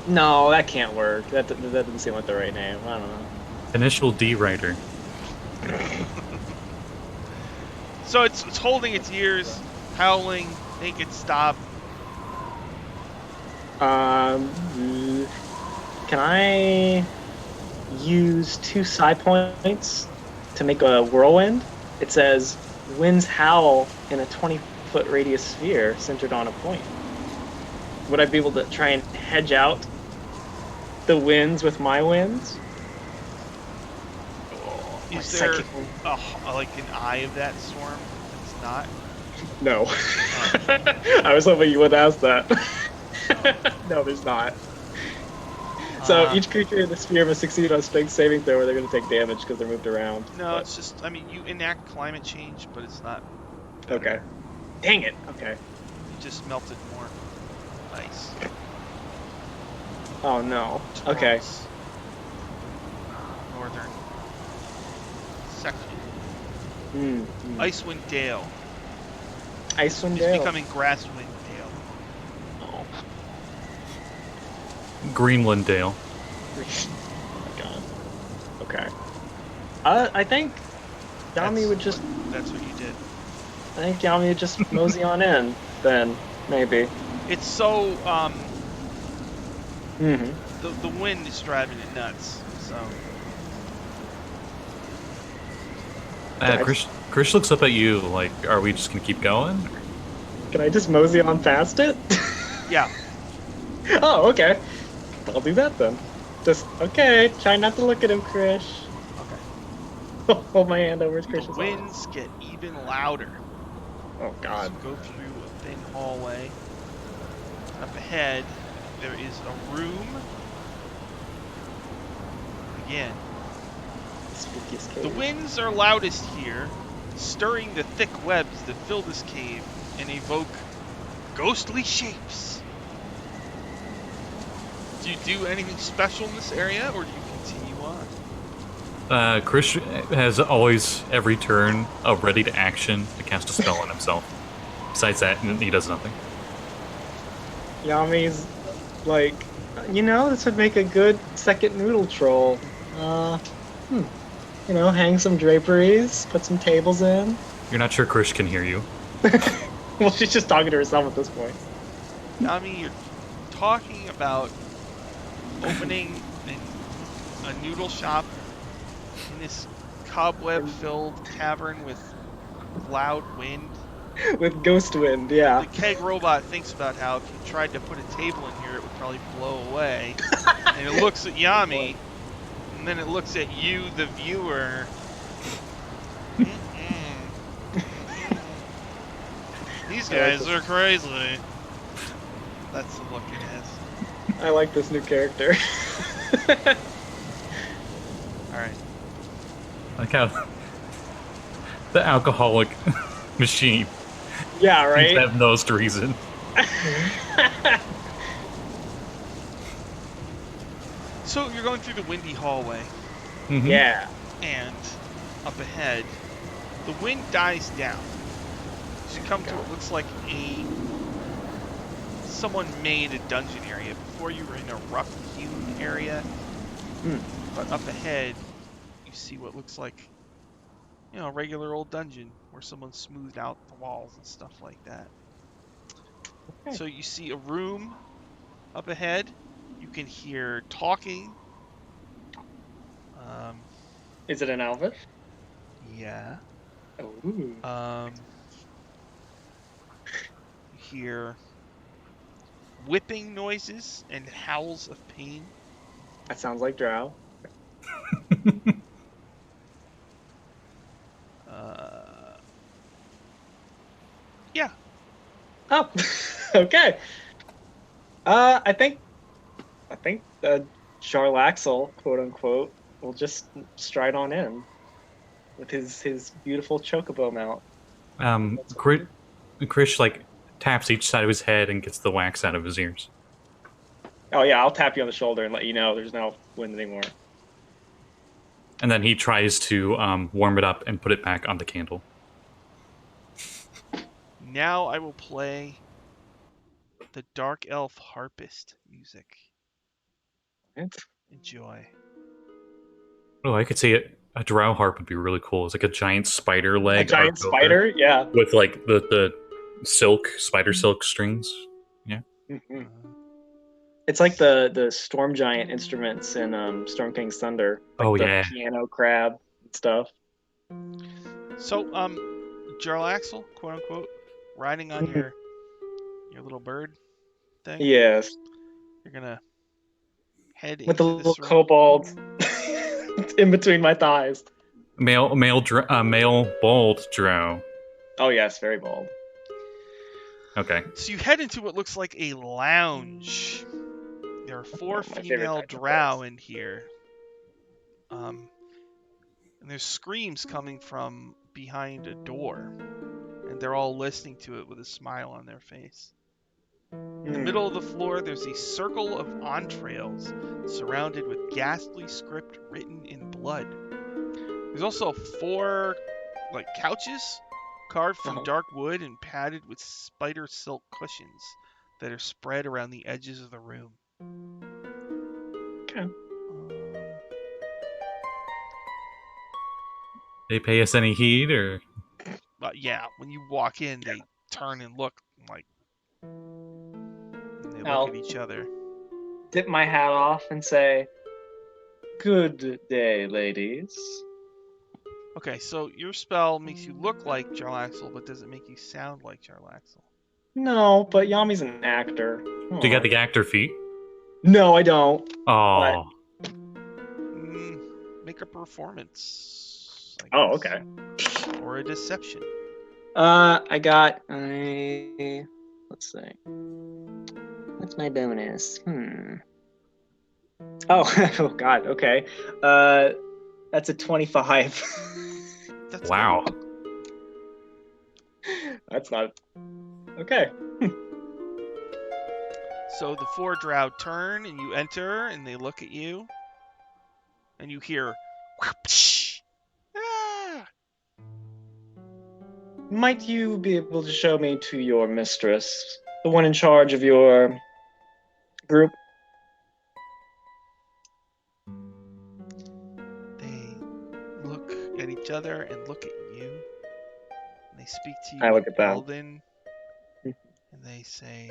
No, that can't work. That doesn't seem like the right name. I don't know. Initial D writer. So it's holding its ears, howling, make it stop. Can I use 2 psi points to make a whirlwind? It says winds howl in a 20-foot radius sphere centered on a point. would I be able to try and hedge out the winds with my winds? My Is there psychic wind? like an eye of that storm? It's not. No. I was hoping you would ask that. Oh. No, there's not. So each creature in the sphere must succeed on a strength saving throw, or they're going to take damage because they're moved around. No, But, it's just. I mean, you enact climate change, but it's not better. okay. Dang it. Okay. You just melted more ice. Oh no. Okay. Towards northern section. Icewind Dale. Icewind It's Dale. becoming Grasswind Dale. Oh. Greenland Dale. Oh my god. Okay. I think Yami would just. That's what you did. I think Yami would just mosey on in. Then maybe. It's so Mm-hmm. the wind is driving it nuts. So Krish looks up at you like, are we just gonna keep going? Can I just mosey on past it? yeah, Oh, okay. I'll do that then. Just okay. Try not to look at him, Krish. okay. Hold my hand over his The Krish's arm. winds get even louder. Oh God. So go through a thin hallway. Up ahead, there is a room. Again, Spookiest the cave. winds are loudest here, stirring the thick webs that fill this cave and evoke ghostly shapes. Do you do anything special in this area, or do you continue on? Krish has always, every turn, a ready to action to cast a spell on himself. Besides that, he does nothing. Yami's like, this would make a good second noodle troll. Hang some draperies, put some tables in. You're not sure Krish can hear you. Well, she's just talking to herself at this point. I mean, you're talking about opening a noodle shop in this cobweb-filled cavern with loud wind. With ghost wind, yeah. The keg robot thinks about how if you tried to put a table in here, it would probably blow away. And it looks at Yami, and then it looks at you, the viewer. These guys are crazy. That's the look it has. I like this new character. Alright. Like how the alcoholic machine Yeah, seems right? to have most reason. So you're going through the windy hallway, Mhm. Yeah. and up ahead, the wind dies down. So you come to what looks like someone made a dungeon area. Before you were in a rough-hewn area, but up ahead, you see what looks like, a regular old dungeon where someone smoothed out the walls and stuff like that. Okay. So you see a room up ahead. You can hear talking. Is it an Elvish? Yeah. Oh. You hear whipping noises and howls of pain. That sounds like Drow. Yeah. Oh, okay. I think Jarlaxle, quote unquote, will just stride on in with his beautiful chocobo mount. Krish like taps each side of his head and gets the wax out of his ears. Oh yeah, I'll tap you on the shoulder and let you know there's no wind anymore. And then he tries to warm it up and put it back on the candle. Now I will play the Dark Elf Harpist music. Right? Enjoy. Oh, I could see it. A drow harp would be really cool. It's like a giant spider leg. A giant arched over spider, yeah. with like the spider silk strings. Yeah. Mhm. It's like the storm giant instruments in Storm King's Thunder. Like Oh, the yeah. piano crab and stuff. So, Jarlaxle, quote unquote, riding on your little bird. thing. Yes. You're gonna head With the into little this room. kobold in between my thighs. Male bald drow. Oh yes, very bold. Okay. So you head into what looks like a lounge. There are 4 My favorite female type of drow place. in here. And there's screams coming from behind a door. And they're all listening to it with a smile on their face. In the middle of the floor, there's a circle of entrails surrounded with ghastly script written in blood. There's also 4 couches carved from Uh-huh. dark wood and padded with spider silk cushions that are spread around the edges of the room. Okay. They pay us any heed, or Yeah, when you walk in, they turn and look and they look I'll at each other. dip my hat off and say, "Good day, ladies." Okay, so your spell makes you look like Jarlaxle, but doesn't make you sound like Jarlaxle. No, but Yami's an actor. do you got the actor feet? No, I don't. Oh, Make a performance, I Oh, guess. okay. Or a deception. I got a. Let's see. What's my bonus? Oh, oh God. Okay. That's a 25. That's wow. good. That's not. Okay. So the 4 drow turn and you enter and they look at you. And you hear whoopsh. Ah! Might you be able to show me to your mistress, the one in charge of your group? They look at each other and look at you. And they speak to you I in look at them. Elven. And they say,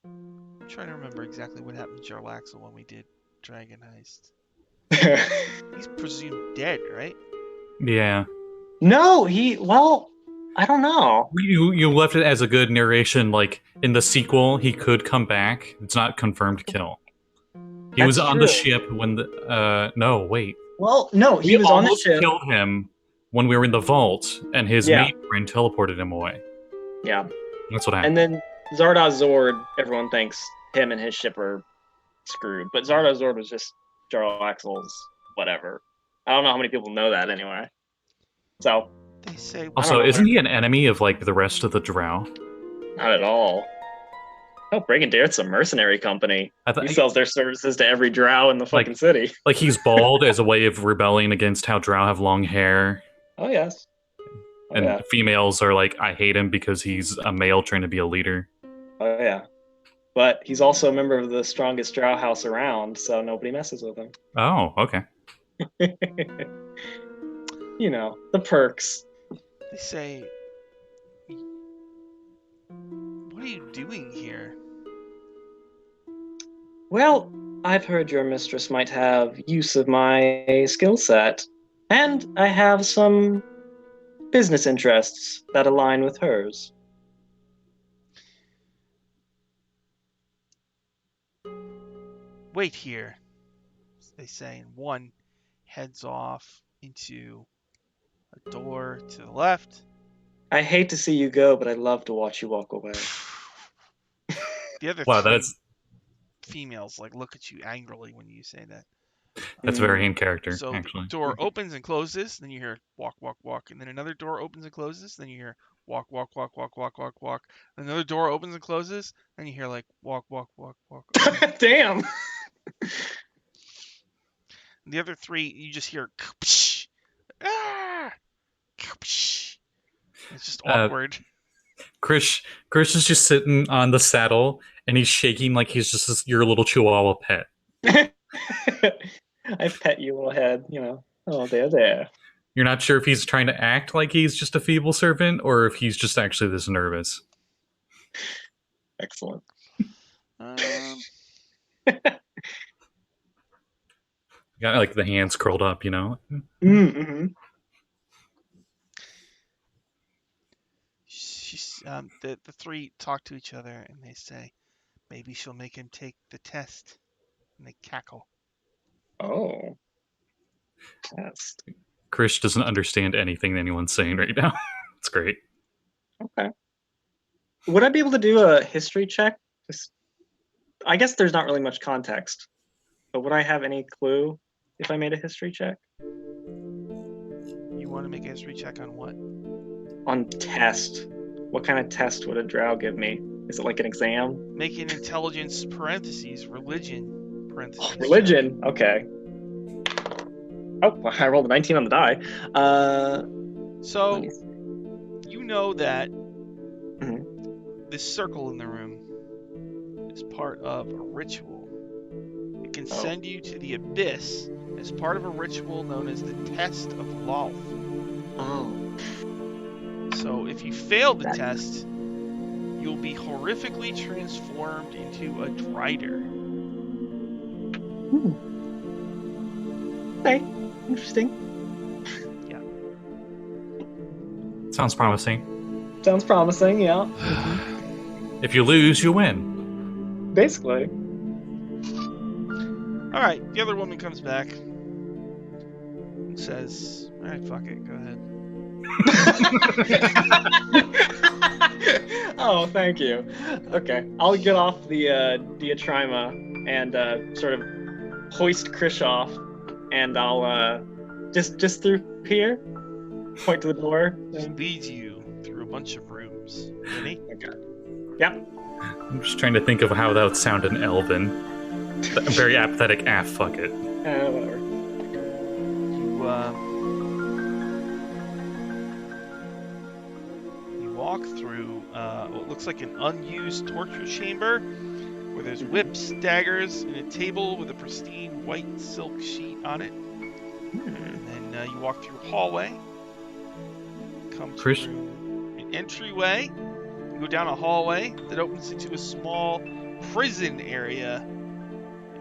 I'm trying to remember exactly what happened to Jarlaxle when we did Dragon Heist. He's presumed dead, right? Yeah. No, well, I don't know. You left it as a good narration. Like in the sequel, he could come back. It's not confirmed kill. He was That's on the true. ship when the. No, wait. Well, no, We he was on the almost ship. killed him when we were in the vault, and his Yeah. mate friend teleported him away. Yeah. That's what happened. And then Zardoz Zord, everyone thinks him and his ship are screwed. But Zardoz Zord was just Jarlaxle's whatever. I don't know how many people know that anyway. So, They say, Also, know. isn't he an enemy of like the rest of the drow? not at all. Oh, Brigadier's a mercenary company. I thought He sells their services to every drow in the fucking city. like he's bald as a way of rebelling against how drow have long hair, Oh, yes. Oh, and yeah. females are like, I hate him because he's a male trying to be a leader. Oh, yeah. But he's also a member of the strongest drow house around, so nobody messes with him. Oh, okay. You know, the perks. they say, what are you doing here? Well, I've heard your mistress might have use of my skill set, and I have some business interests that align with hers. Wait here, they say, and one heads off into a door to the left. I hate to see you go, but I love to watch you walk away. The other Wow, 3 that's females look at you angrily when you say that. very in character, So actually. the door opens and closes, then you hear walk, walk, walk, and then another door opens and closes, then you hear walk, walk, walk, walk, walk, walk, walk. Another door opens and closes, then you hear walk, walk, walk, walk. Damn. And the other 3, you just hear "Kapsh! Ah! Kapsh!" It's just awkward. Chris is just sitting on the saddle and he's shaking like he's just your little chihuahua pet. I pet you, little head, you know. Oh, there. You're not sure if he's trying to act like he's just a feeble servant or if he's just actually this nervous. Excellent. Got like the hands curled up, you know. Mm-hmm. The three talk to each other and they say, maybe she'll make him take the test. And they cackle. Oh, test. Krish doesn't understand anything anyone's saying right now. It's great. Okay. Would I be able to do a history check? I guess there's not really much context, but would I have any clue if I made a history check? You want to make a history check on what? On test. What kind of test would a drow give me? Is it like an exam? Make an intelligence parentheses, religion parentheses. Religion. Okay. Oh, I rolled a 19 on the die. So you know that this circle in the room is part of a ritual. It can send you to the abyss as part of a ritual known as the Test of Lolth. Oh. So if you fail the test, you'll be horrifically transformed into a Drider. Okay, interesting. Yeah. Sounds promising. Sounds promising, yeah. If you lose, you win. Basically. All right, the other woman comes back and says, all right, fuck it, go ahead. Oh, thank you. Okay, I'll get off the diatrima and sort of hoist Krish off, and I'll just through here, point to the door. She leads you through a bunch of rooms. Ready? Okay. Yep. I'm just trying to think of how that would sound in Elven. A very apathetic fuck it. Whatever. You walk through what looks like an unused torture chamber where there's whips, daggers, and a table with a pristine white silk sheet on it. And then you walk through a hallway. Come to an entryway. You go down a hallway that opens into a small prison area.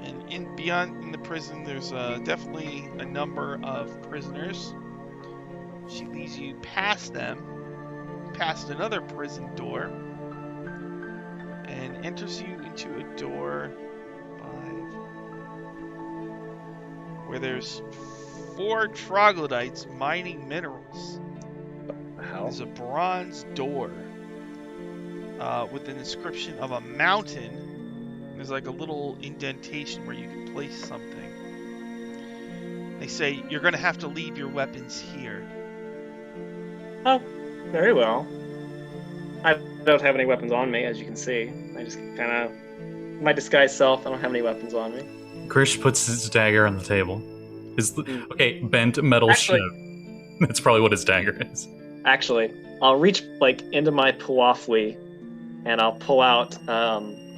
And in the prison, there's definitely a number of prisoners. She leads you past them, past another prison door, and enters you into a door where there's 4 troglodytes mining minerals. There's a bronze door with an inscription of a mountain. There's like a little indentation where you can place something. They say you're going to have to leave your weapons here. Oh, very well. I don't have any weapons on me, as you can see. I just kind of, my disguised self, I don't have any weapons on me. Krish puts his dagger on the table. Okay, bent metal ship. That's probably what his dagger is. Actually, I'll reach into my puafli, and I'll pull out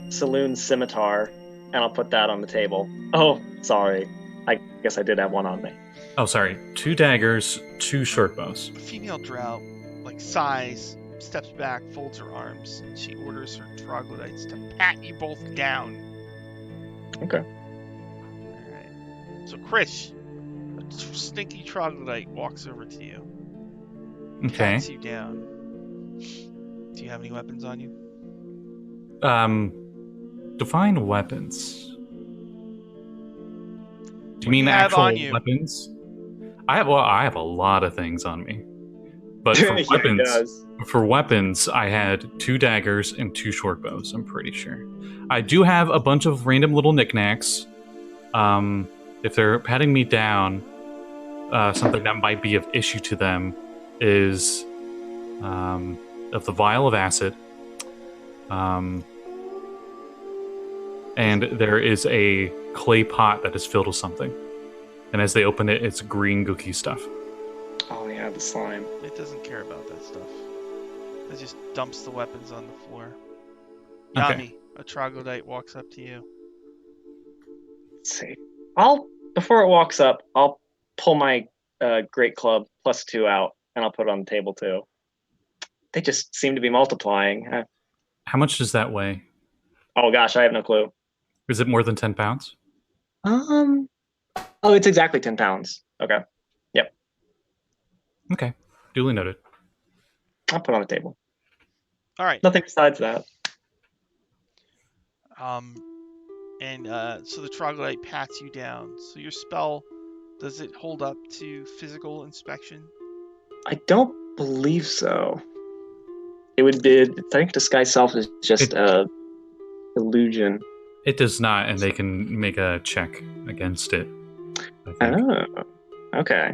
Saloon's scimitar, and I'll put that on the table. Oh, sorry. I guess I did have one on me. Oh, sorry. 2 daggers, 2 short bows. A female drow, sighs, steps back, folds her arms, and she orders her troglodytes to pat you both down. Okay. Alright. So, Krish, a stinky troglodyte walks over to you. Okay. Pats you down. Do you have any weapons on you? Define weapons. Do you mean have actual on you? weapons? I have a lot of things on me. But for weapons, I had 2 daggers and 2 short bows, I'm pretty sure. I do have a bunch of random little knickknacks. If they're patting me down, something that might be of issue to them is of the vial of acid. And there is a clay pot that is filled with something. And as they open it, it's green gooky stuff. Oh yeah, the slime. It doesn't care about that stuff. It just dumps the weapons on the floor. Okay. Yami, a troglodyte walks up to you. Let's see. Before it walks up, I'll pull my great club +2 out, and I'll put it on the table too. They just seem to be multiplying. How much does that weigh? Oh gosh, I have no clue. Is it more than 10 pounds? Oh, it's exactly 10 pounds. Okay. Yep. Okay. Duly noted. I'll put it on the table. All right. Nothing besides that. So the troglodyte pats you down. So your spell, does it hold up to physical inspection? I don't believe so. It would be. I think disguise self is just a illusion. It does not, and they can make a check against it, I think. Oh, okay.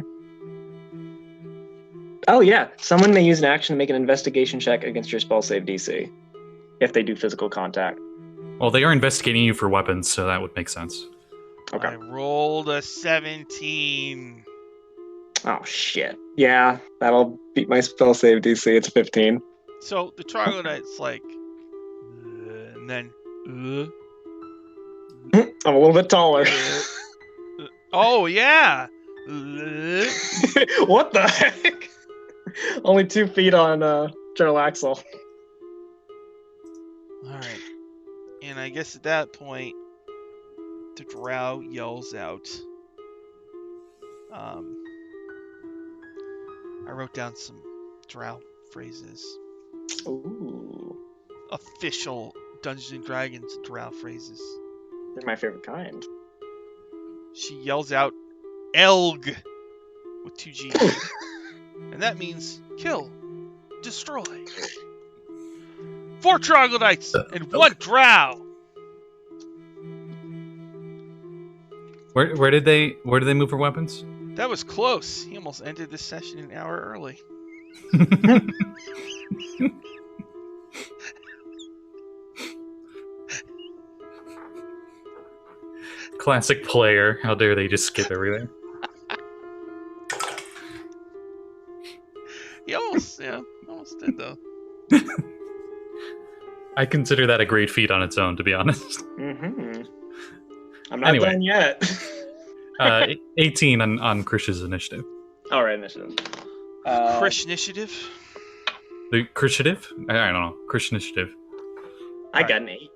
Oh yeah, someone may use an action to make an investigation check against your spell save DC if they do physical contact. Well, they are investigating you for weapons, so that would make sense. Okay. I rolled a 17. Oh shit. Yeah, that'll beat my spell save DC. It's 15. So the troglodyte's like, and then, I'm a little bit taller. oh yeah. What the heck? Only 2 feet on General Axel. All right. And I guess at that point, the drow yells out. I wrote down some drow phrases. Ooh, Official Dungeons and Dragons drow phrases. they're my favorite kind. She yells out, Elg, with 2 G's. And that means kill, destroy. 4 troglodytes and 1 drow. Where did they move for weapons? That was close. He almost ended this session an hour early. Classic player. How dare they just skip everything? He almost did though. I consider that a great feat on its own, to be honest. Mm-hmm. I'm not Anyway. done yet. 18 on Krish's initiative. All right, initiative. Krish initiative. The Krishitive? I don't know. Krish initiative. I got an 8.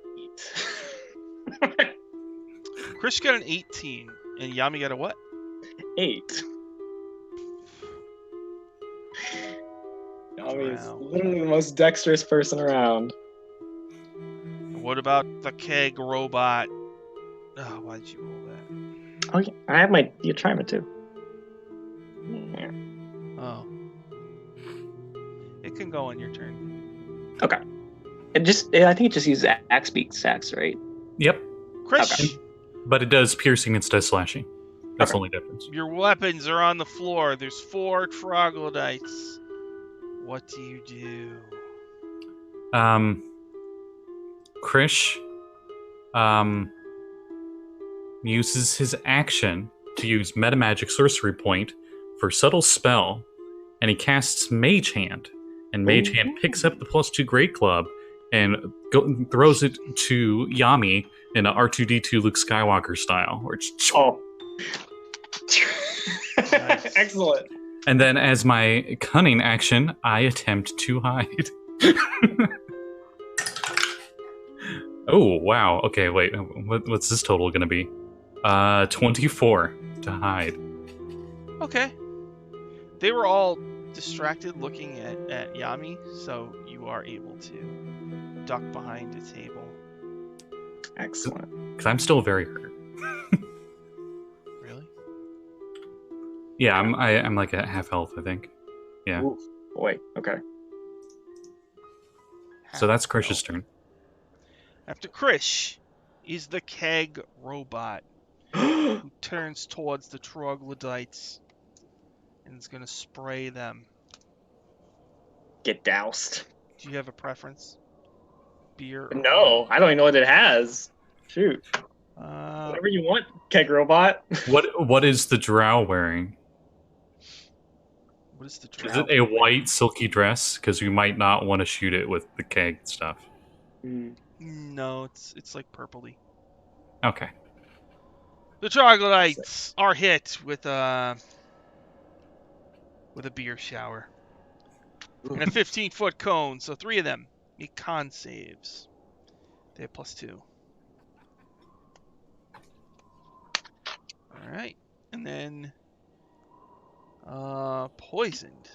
Krish got an 18, and Yami got a what? 8. Yami is Wow. literally the most dexterous person around. What about the keg robot? Oh, why'd you roll that? Oh yeah, I have my Diatrima too. Yeah. Oh. It can go on your turn. Okay. I think it just uses axe beak sacks, right? Yep. Krish, Okay. But it does piercing instead of slashing. That's the Okay. only difference. your weapons are on the floor. There's 4 troglodytes. What do you do? Krish uses his action to use Metamagic Sorcery Point for Subtle Spell, and he casts Mage Hand. And Mage Ooh. Hand picks up the +2 Great Club and throws it to Yami in a R2D2 Luke Skywalker style. Oh. Nice. Excellent. And then, as my cunning action, I attempt to hide. Oh, wow. Okay, wait. What's this total going to be? 24 to hide. Okay. They were all distracted looking at Yami, so you are able to duck behind a table. Excellent. Because I'm still very hurt. Really? Yeah, I'm like at half health, I think. Yeah. Ooh, boy. Okay. So that's Krish's turn. After Krish is the keg robot, who turns towards the troglodytes and is going to spray them. Get doused. Do you have a preference? Beer? Or No, I don't even know what it has. Shoot. Whatever you want, keg robot. What is the drow wearing? What is the Is drow? it a white silky dress? Because we might not want to shoot it with the keg stuff. No, it's like purpley. Okay. The troglodytes are hit with a beer shower. And a 15-foot cone, so 3 of them make con saves. They have +2. Alright. And then poisoned.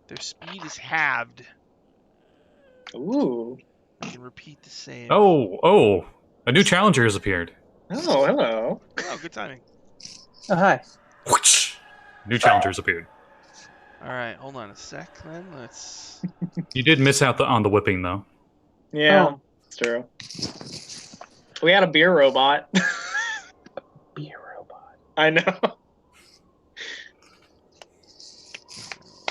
Their speed is halved. Ooh. You can repeat the save. Oh, a new challenger has appeared. Oh, hello. Oh, good timing. Oh, hi. Whoosh! New challenger has appeared. All right, hold on a sec. Then let's. You did miss out on the whipping, though. Yeah, Oh. it's true. We had a beer robot. Beer robot. I know.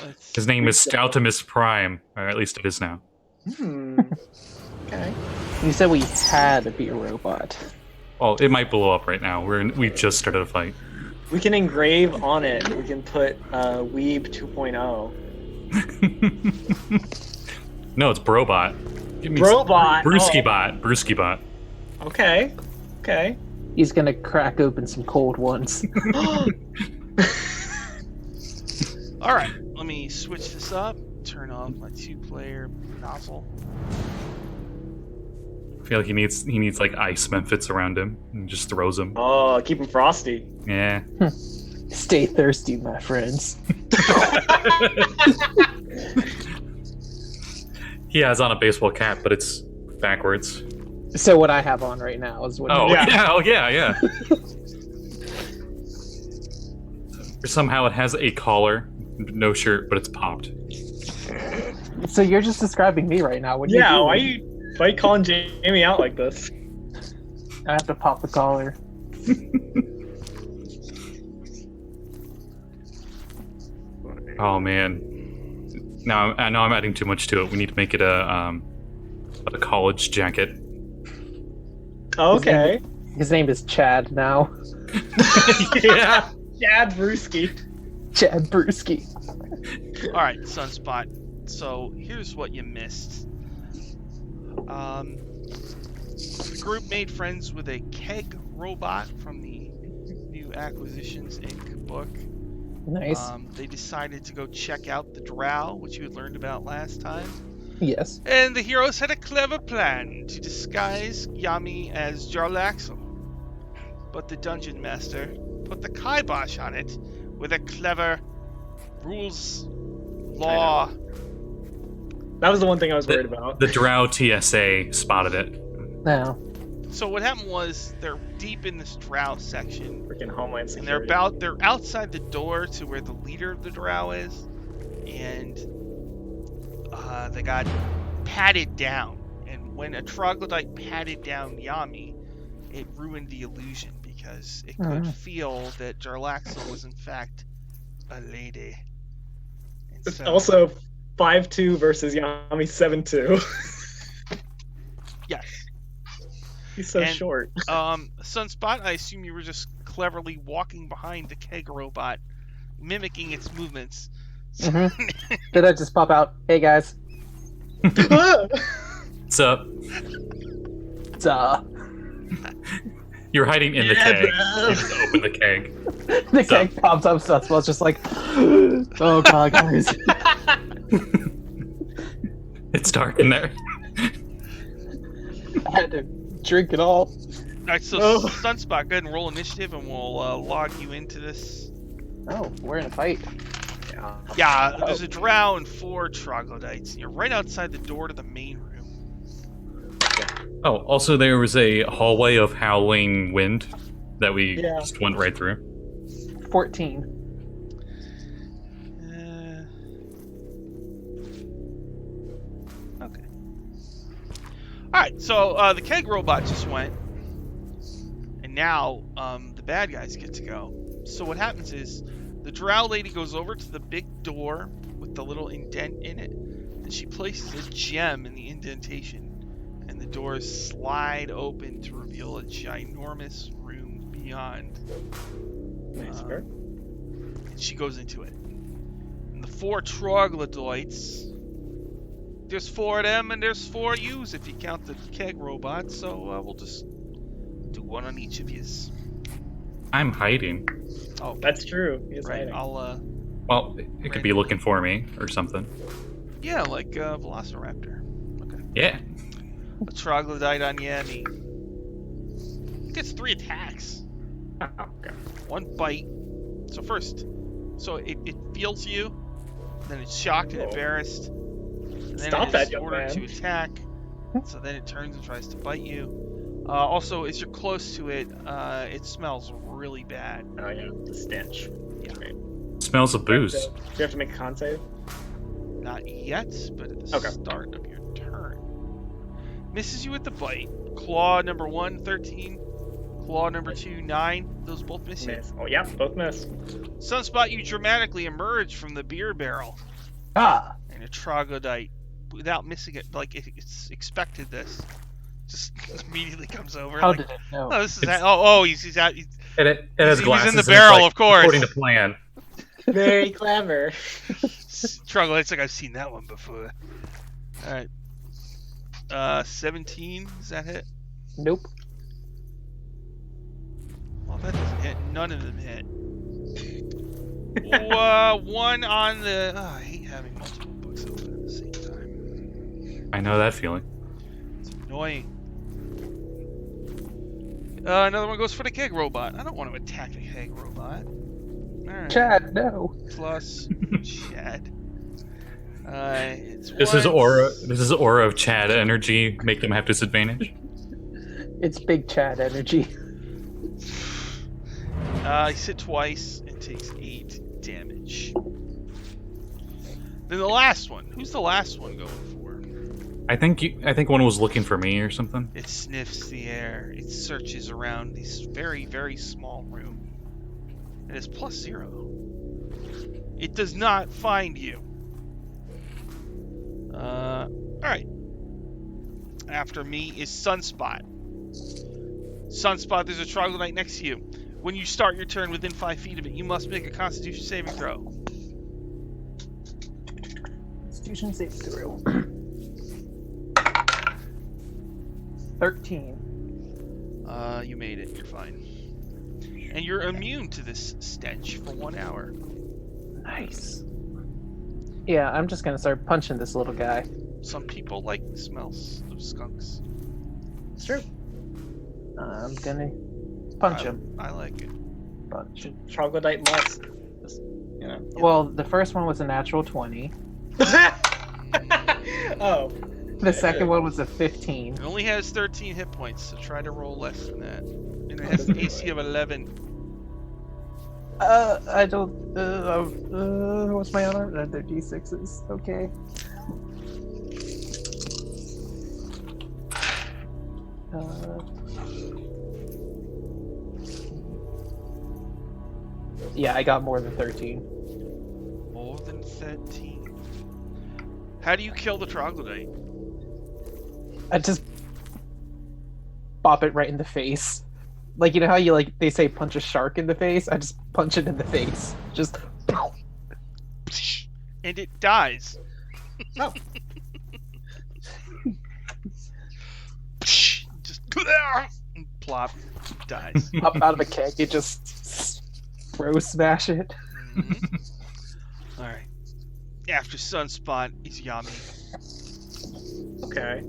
Let's. His name is Stoutimus Prime, or at least it is now. Okay. You said we had a beer robot. Well, it might blow up right now. We just started a fight. We can engrave on it. We can put Weeb 2.0. No, it's Brobot. Give me Brobot. Brewski Oh. Bot. Brewski Bot. Okay. Okay. He's gonna crack open some cold ones. All right, let me switch this up. Turn off my 2-player nozzle. I feel like he needs like ice Memphis around him and just throws him. Oh, keep him frosty. Yeah. Stay thirsty, my friends. He has on a baseball cap, but it's backwards. So what I have on right now is what. Oh Yeah. yeah. Somehow it has a collar, no shirt, but it's popped. So you're just describing me right now. What do you Yeah, do? why you calling Jamie out like this? I have to pop the collar. Oh man. Now I know I'm adding too much to it. We need to make it a college jacket. Okay. His name is Chad now. Yeah. Chad Brewski. Chad Brewski. All right, Sunspot. So here's what you missed. The group made friends with a keg robot from the new Acquisitions Inc. book. Nice. They decided to go check out the drow, which you had learned about last time. Yes. And the heroes had a clever plan to disguise Yami as Jarlaxle. But the dungeon master put the kibosh on it with a clever rules law. That was the one thing I was worried about. The Drow TSA spotted it. Now. So what happened was they're deep in this drow section, Freaking Homeland and Security. they're outside the door to where the leader of the drow is, and they got patted down. And when a troglodyte patted down Yami, it ruined the illusion because it could feel that Jarlaxle was in fact a lady. And It's so, also 5'2" versus Yami 7'2". yes. He's so And- short. Sunspot, I assume you were just cleverly walking behind the keg robot, mimicking its movements. Did I just pop out? Hey guys. What's up? Duh. You're hiding in the Yeah, keg. bro. You just open the keg. The keg pops up, so it's just like, oh god, guys. It's dark in there. I had to drink it all. Alright, so Oh. Sunspot, go ahead and roll initiative and we'll log you into this. Oh, we're in a fight. Yeah, there's a drow and 4 troglodytes, and you're right outside the door to the main room. Oh, also there was a hallway of howling wind that we Yeah. just went right through. 14. Okay. Alright, so the keg robot just went, and now the bad guys get to go. So what happens is, the drow lady goes over to the big door with the little indent in it, and she places a gem in the indentation, and the doors slide open to reveal a ginormous room beyond. Nice, bro. And she goes into it. And the 4 troglodytes, there's 4 of them and there's 4 yous if you count the keg robot, so we'll just do one on each of yous. I'm hiding. Oh, That's true. He is right. hiding. I'll Well, it could be looking for me or something. yeah, like Velociraptor. Okay. Yeah. A troglodyte on Yami. Gets 3 attacks. Oh, okay. 1 bite. So first, so it feels you, Then it's shocked and embarrassed. And then Stop it that, is young ordered man. to attack. So then it turns and tries to bite you. Also, as you're close to it, it smells really bad. Oh yeah, the stench. Yeah. Right. Smells of booze. Do you have to make a con save? Not yet, but at the Okay. start of your turn. Misses you with the bite. Claw number 1, 13. Claw number 2, 9. Those both miss you. Miss. Oh yeah, both miss. Sunspot, you dramatically emerge from the beer barrel. Ah! And a troglodyte, without missing it, like it's expected this, just immediately comes over. How like, did it know? oh, this is It's- he's out. It has He's glasses. in the and it's barrel, like, of course. According to plan. Very clever. Troglodyte's like, I've seen that one before. All right. 17. Does that hit? Nope. Well, that doesn't hit. None of them hit. One on the. Oh, I hate having multiple books open at the same time. I know that feeling. It's annoying. Another one goes for the keg robot. I don't want to attack a keg robot. Alright. Chad, no. Plus Chad. It's This is once. aura. This is aura of Chad energy. Make them have disadvantage. It's big Chad energy. He hit twice and takes 8 damage. Then the last one. Who's the last one going for? I think one was looking for me or something. It sniffs the air. It searches around this very, very small room. It is +0. It does not find you. Alright. After me is Sunspot. Sunspot, there's a troglodyte next to you. When you start your turn within 5 feet of it, you must make a Constitution saving throw. Constitution saving throw. 13. You made it. You're fine. And you're immune to this stench for 1 hour. Nice. Yeah, I'm just gonna start punching this little guy. Some people like the smells of skunks. It's true. I'm gonna punch him. I like it. Punch. Troglodyte must. Just, you know. Well, the first one was a natural 20. Oh. The second one was a 15. It only has 13 hit points, so try to roll less than that. And it has an AC of 11. I don't. What's my honor? They're D6s. Okay. Yeah, I got more than 13. More than 13. How do you kill the troglodyte? I just bop it right in the face. Like, you know how you, like, they say punch a shark in the face? I just punch it in the face. Just. And it dies. Oh. Just and plop, dies. Up out of a keg, you just throw smash it. Mm-hmm. All right. After Sunspot is Yami. Okay.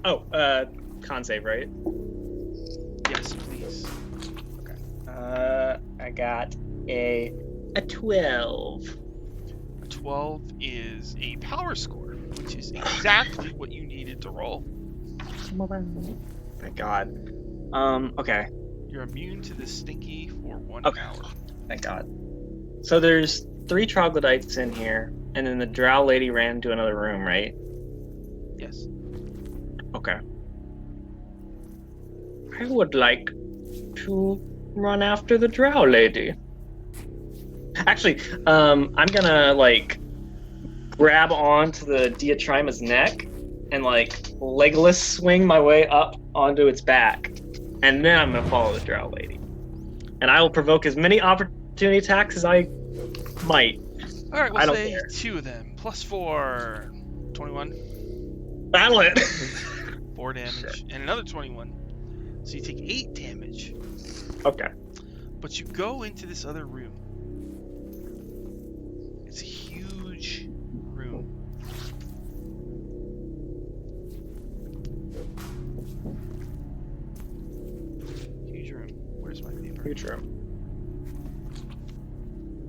Oh, con save, right? Yes, please. I got a 12. A 12 is a power score, which is exactly what you needed to roll. Thank God. Okay. You're immune to the stinky for 1 Okay. hour. Thank God. So there's 3 troglodytes in here, and then the drow lady ran to another room, right? Yes. Okay. I would like to run after the drow lady. Actually, I'm gonna, like, grab onto the Diatrima's neck and, like, Legolas swing my way up onto its back. And then I'm gonna follow the drow lady. And I will provoke as many opportunity attacks as I might. All right, I we'll don't say care. 2 of them. +4. 21. Battle it! 4 damage. And another 21. So you take 8 damage. Okay. But you go into this other room. It's a huge room. Huge room. Where's my paper? Huge room.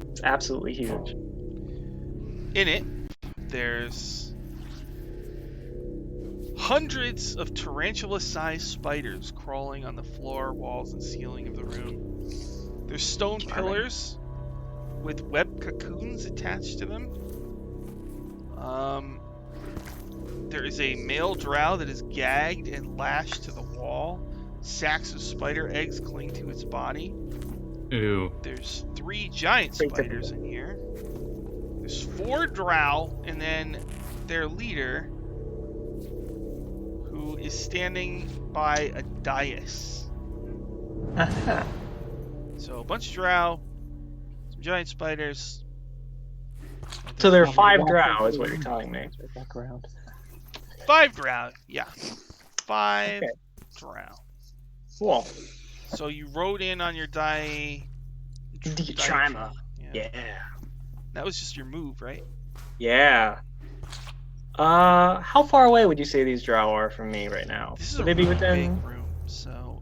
It's absolutely huge. In it, there's hundreds of tarantula-sized spiders crawling on the floor, walls, and ceiling of the room. There's stone pillars with web cocoons attached to them. There is a male drow that is gagged and lashed to the wall. Sacks of spider eggs cling to its body. Ooh. There's 3 giant spiders in here. There's 4 drow, and then their leader, who is standing by a dais. So a bunch of drow, some giant spiders. So there are 5 drow, is what you're telling me. Background. 5 drow, yeah. 5 Okay. drow. Cool. So you rode in on your die. Trima. Yeah. Yeah. That was just your move, right? Yeah. How far away would you say these drow are from me right now? This is Would a they be really within? big room, so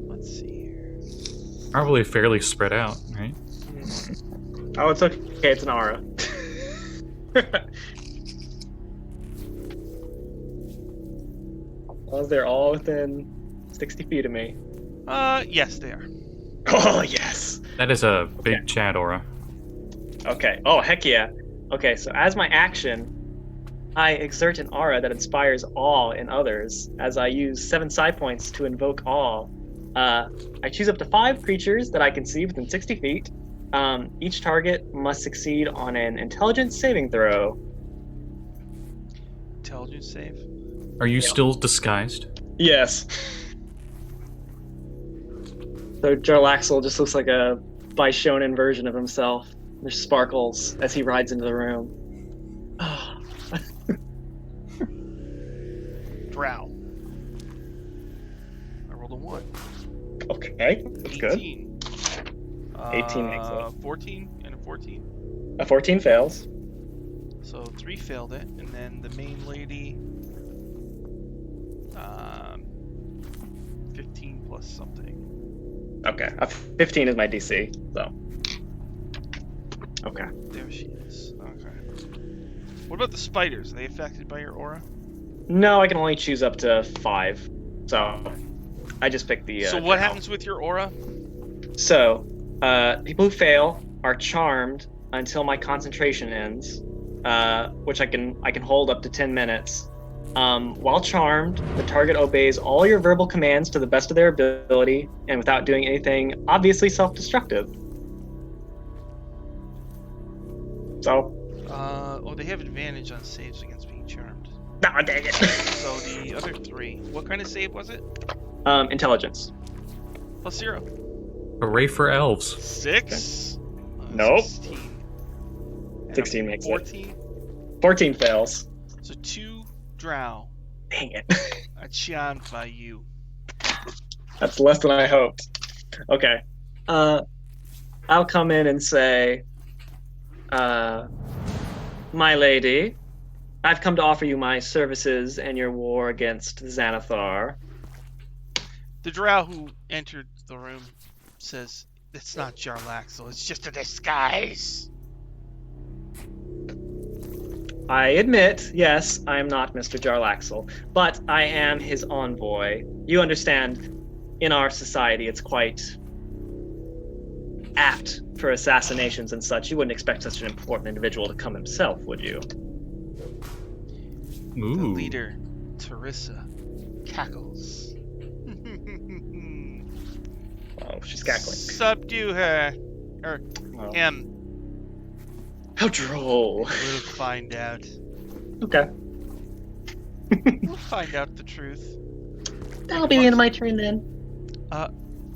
let's see here. Probably fairly spread out, right? Oh, it's okay. It's an aura. Well, they're all within 60 feet of me. Yes, they are. Oh, yes. That is a big Chad aura. Okay. Oh, heck yeah. Okay, so as my action, I exert an aura that inspires awe in others. As I use 7 side points to invoke awe, I choose up to 5 creatures that I can see within 60 feet. Each target must succeed on an intelligence saving throw. Intelligence save. Are you still disguised? Yes. So Jarlaxle just looks like a Bishonen version of himself. There's sparkles as he rides into the room. Drow. I rolled a 1. Okay, that's good. 18. 18 makes it. 14 and a 14. A 14 fails. So 3 failed it, and then the main lady. 15 plus something. Okay, a 15 is my DC, so. Okay. There she is. Okay. What about the spiders? Are they affected by your aura? No, I can only choose up to 5. So, I just picked the. So what drow. happens with your aura? So, people who fail are charmed until my concentration ends, which I can hold up to 10 minutes. While charmed, the target obeys all your verbal commands to the best of their ability and without doing anything obviously self-destructive. So. Oh, they have advantage on saves against being charmed. Nah, dang it. So the other 3. What kind of save was it? Intelligence. Plus 0. Hooray for elves. 6. Nope. 16. And 16 a makes it. 14. 14 fails. So 2 drow Dang it. are charmed by you. That's less than I hoped. Okay. I'll come in and say, my lady, I've come to offer you my services in your war against Xanathar. The drow who entered the room says, "It's not Jarlaxle, it's just a disguise." I admit, yes, I am not Mr. Jarlaxle, but I am his envoy. You understand, in our society, it's quite apt for assassinations and such. You wouldn't expect such an important individual to come himself, would you? Ooh. The leader, Teresa, cackles. Oh, she's cackling. Subdue her. Or Oh. him. How droll. We'll find out. Okay. We'll find out the truth. That'll be the end of my turn then.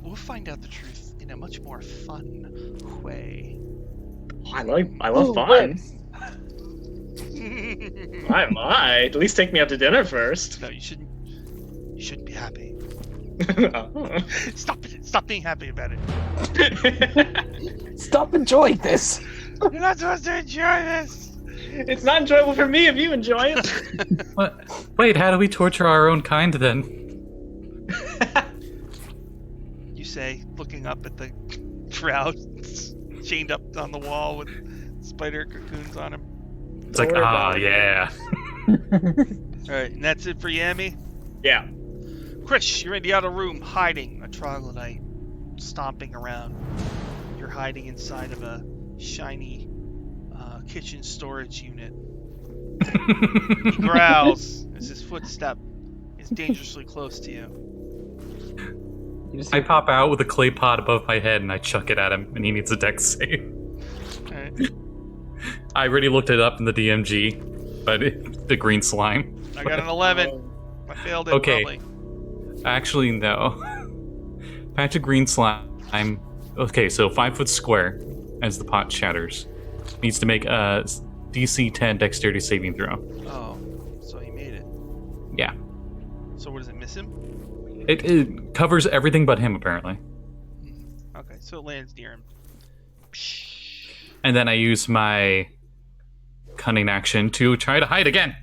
We'll find out the truth in a much more fun way. Oh, I love fun. I might. At least take me out to dinner first. No, you shouldn't. You shouldn't be happy. Oh. Stop being happy about it. Stop enjoying this. You're not supposed to enjoy this. It's not enjoyable for me if you enjoy it. What? Wait, how do we torture our own kind then? You say, looking up at the Drow chained up on the wall with spider cocoons on him. It's like, Don't worry ah, about it. yeah. Alright, and that's it for Yami. Yeah. Krish, you're in the outer room hiding, a troglodyte stomping around. You're hiding inside of a shiny kitchen storage unit. He growls as his footstep is dangerously close to you. You just I pop out with a clay pot above my head and I chuck it at him, and he needs a dex save. Alright. I already looked it up in the DMG, but the green slime. I got an 11. I failed it Okay. probably. Actually, no. Patch of green slime. Okay, so 5 foot square as the pot shatters. Needs to make a DC 10 dexterity saving throw. Oh, so he made it. Yeah. So what does it miss him? It covers everything but him, apparently. Okay, so it lands near him. And then I use my cunning action to try to hide again.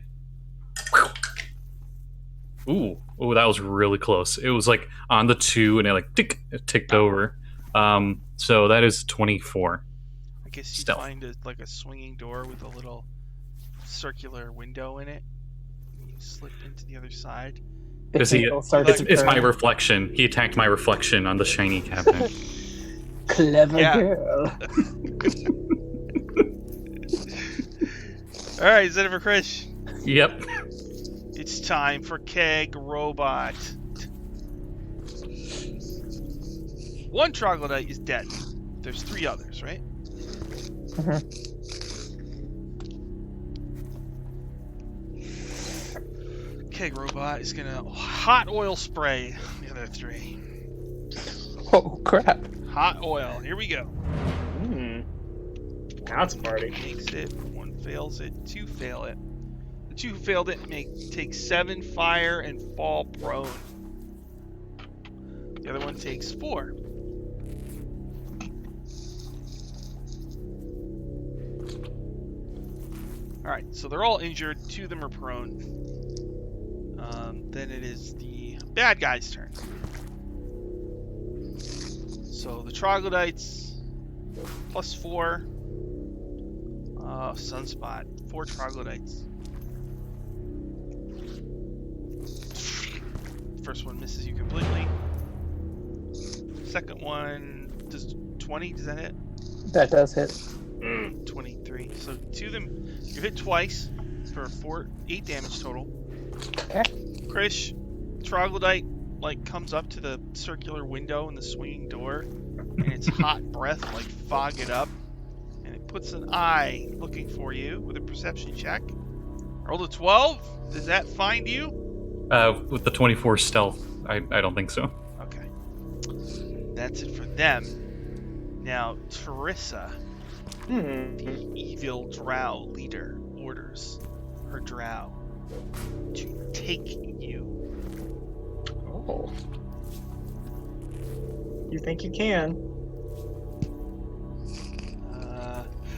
Ooh, that was really close. It was like on the 2 and it ticked over. So that is 24. I guess you Stealth. find like a swinging door with a little circular window in it. You slip into the other side. the Is he- table starts to It's my turn. reflection. He attacked my reflection on the shiny cabinet. Clever Yeah. girl. Alright, is that it for Krish? Yep. It's time for Keg Robot. One troglodyte is dead. There's 3 others, right? Keg Robot is gonna hot oil spray the other 3. Oh crap. Hot oil. Here we go. Hmm. That's a party. Makes it. 1 fails it. 2 fail it. The 2 who failed it take 7 fire and fall prone. The other one takes 4. Alright, so they're all injured. 2 of them are prone. Then it is the bad guy's turn. So the troglodytes plus 4. Sunspot. 4 troglodytes. First one misses you completely. Second one does 20. Does that hit? That does hit. 23. So 2 of them you hit twice for 8 damage total. Okay. Krish, troglodyte comes up to the circular window in the swinging door, and its hot breath fog it up, and it puts an eye looking for you with a perception check. Roll a 12. Does that find you? With the 24 stealth, I don't think so. Okay. That's it for them. Now, Teresa, the evil drow leader, orders her drow to take you. Oh. You think you can?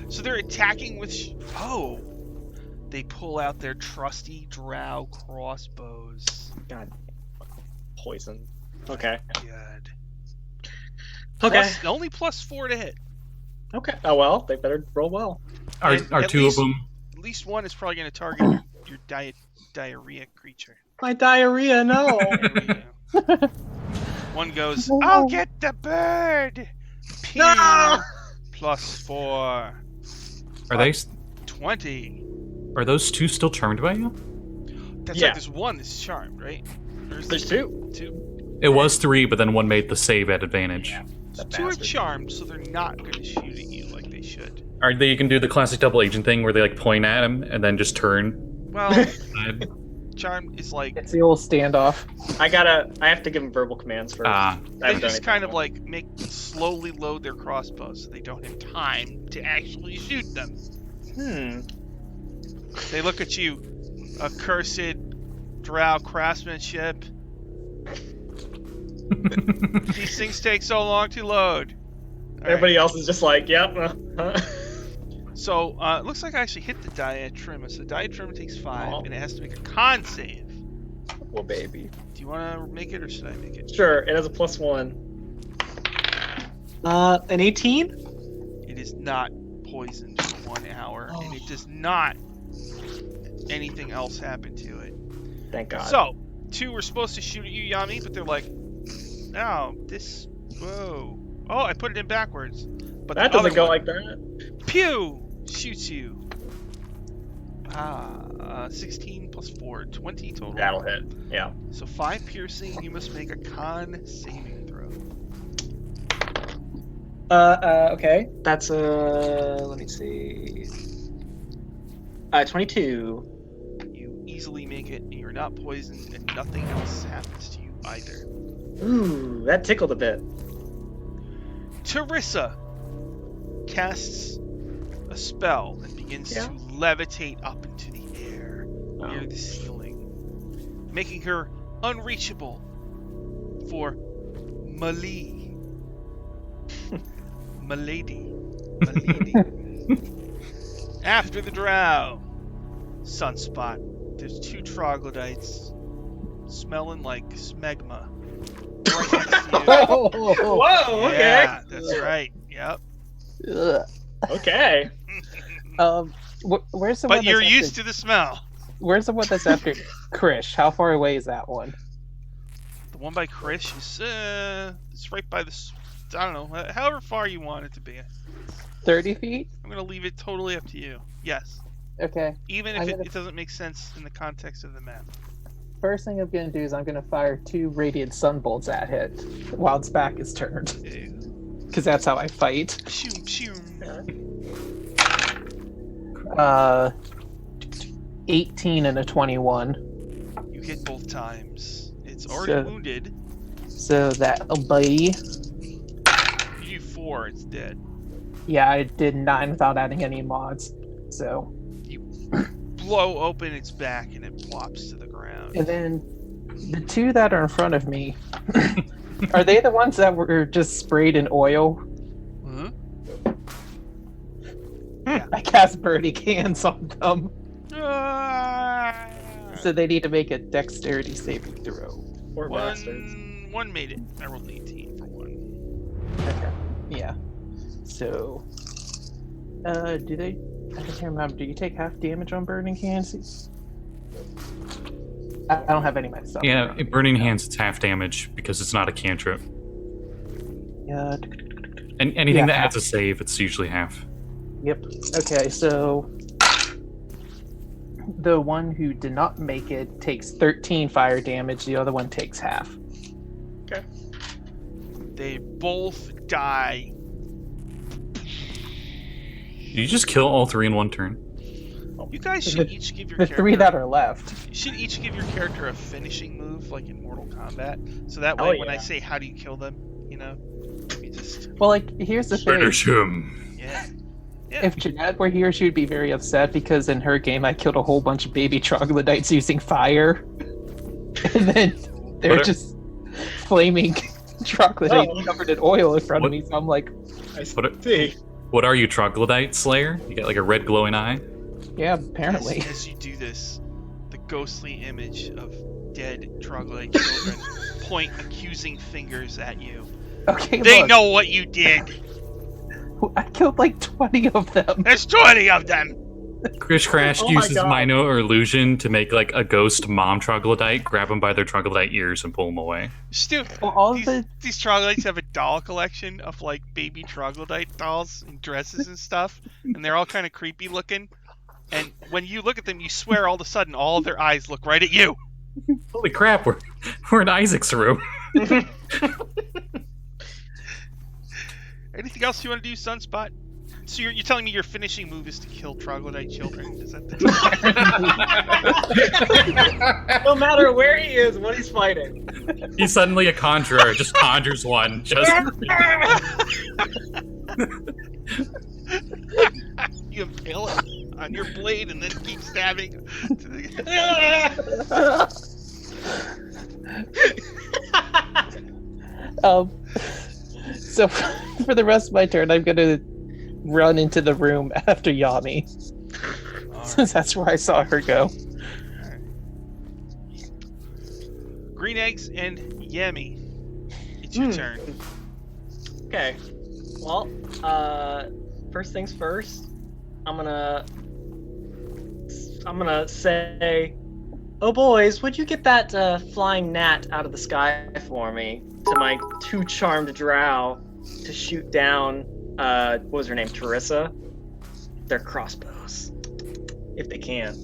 So they're attacking with... They pull out their trusty drow crossbows. God. Poison. Okay. Good. Okay. Only plus 4 to hit. Okay. Oh well, they better roll well. Are And at 2 least- of them? At least one is probably going to target your diarrhea creature. My diarrhea, no. There we go. One goes, I'll get the bird! Pew! No! Plus 4. Are they? 20. Are those 2 still charmed by you? That's Yeah. right, there's one that's charmed, right? Or is There's there 2. 2? It was 3, but then one made the save at advantage. Yeah. So That 2 are bastard. charmed, so they're not going to shoot at you like they should. Are they? You can do the classic double agent thing where they point at him and then just turn. Well, aside. charmed is It's the old standoff. I have to give them verbal commands first. Ah. I they haven't done just kind of anything slowly load their crossbows so they don't have time to actually shoot them. yet. They look at you, accursed drow craftsmanship. These things take so long to load. All right. Everybody else is just like, yep. So it looks like I actually hit the diatrima. So diatrima takes 5, Aw. and it has to make a con save. Well, baby. Do you want to make it, or should I make it? Sure, it has a +1. An 18? It is not poisoned for 1 hour, and it does not anything else happen to it. Thank God. So, 2 were supposed to shoot at you, Yami, but they're like, no, this, whoa. Oh, I put it in backwards. But that the doesn't other go one, like that. pew, shoots you. 16 plus 4, 20 total. That'll hit. Yeah. So 5 piercing, you must make a con saving throw. Okay. That's let me see. 22. You easily make it, and you're not poisoned, and nothing else happens to you either. Ooh, that tickled a bit. Terissa casts a spell and begins to levitate up into the air near the ceiling, making her unreachable for Milady. After the drow, Sunspot, there's 2 troglodytes smelling like smegma. Right next to you. Whoa, okay. Yeah, that's right. Yep. Okay. Where's the But one? you're that's used to the smell. Where's the one that's after Krish? How far away is that one? The one by Krish is it's right by the. I don't know. However far you want it to be. 30 feet? I'm gonna leave it totally up to you. Yes. Okay. Even if it doesn't make sense in the context of the map. First thing I'm gonna do is I'm gonna fire 2 radiant sunbolts at it while its back is turned. Because that's how I fight. Shoom, shoom. 18 and a 21. You hit both times. It's already wounded. So that'll be... You do 4, it's dead. Yeah, I did 9 without adding any mods. So... You blow open its back and it plops to the ground. And then the 2 that are in front of me, are they the ones that were just sprayed in oil? Huh? I cast birdie cans on them. Ah! So they need to make a dexterity saving throw. Poor bastards. One made it. I rolled 18 for 1. Okay. Yeah. So, do they? I can't remember. Do you take half damage on burning hands? I don't have any myself. Yeah, burning hands, it's half damage because it's not a cantrip. Yeah. And anything that adds a save, it's usually half. Yep. Okay, so the one who did not make it takes 13 fire damage. The other one takes half. Okay. They both die. You just kill all 3 in one turn. You guys should each give your The character... 3 that are left. You should each give your character a finishing move, like in Mortal Kombat. So that way, when I say, how do you kill them, you know, you just... Well, like, here's the thing. Finish him. Yeah. If Jeanette were here, she would be very upset because in her game, I killed a whole bunch of baby troglodytes using fire. And then they're just flaming troglodytes covered in oil in front of me. So I'm like, What are you, troglodyte slayer? You got like a red glowing eye? yeah, apparently. As you do this, the ghostly image of dead troglodyte children point accusing fingers at you. Okay, They look, know what you did. I killed like 20 of them. There's 20 of them. Krish Crash Oh my uses God. minor illusion to make like a ghost mom troglodyte, grab them by their troglodyte ears and pull them away. Stu, Well, all these troglodytes have a doll collection of like baby troglodyte dolls and dresses and stuff, and they're all kind of creepy looking. And when you look at them, you swear all of a sudden all of their eyes look right at you. Holy crap, we're in Isaac's room. Anything else you want to do, Sunspot? So you're telling me your finishing move is to kill troglodyte children? Is that the... No matter where he is, what he's fighting. He's suddenly a conjurer, just conjures one. Just You impale it on your blade and then keep stabbing. So for the rest of my turn, I'm gonna run into the room after Yami, since that's where I saw her go. Green eggs and Yami. It's your turn. Okay. Well, first things first. I'm gonna say, oh boys, would you get that flying gnat out of the sky for me? To my 2 charmed drow to shoot down. What was her name? Teresa. Their crossbows, if they can.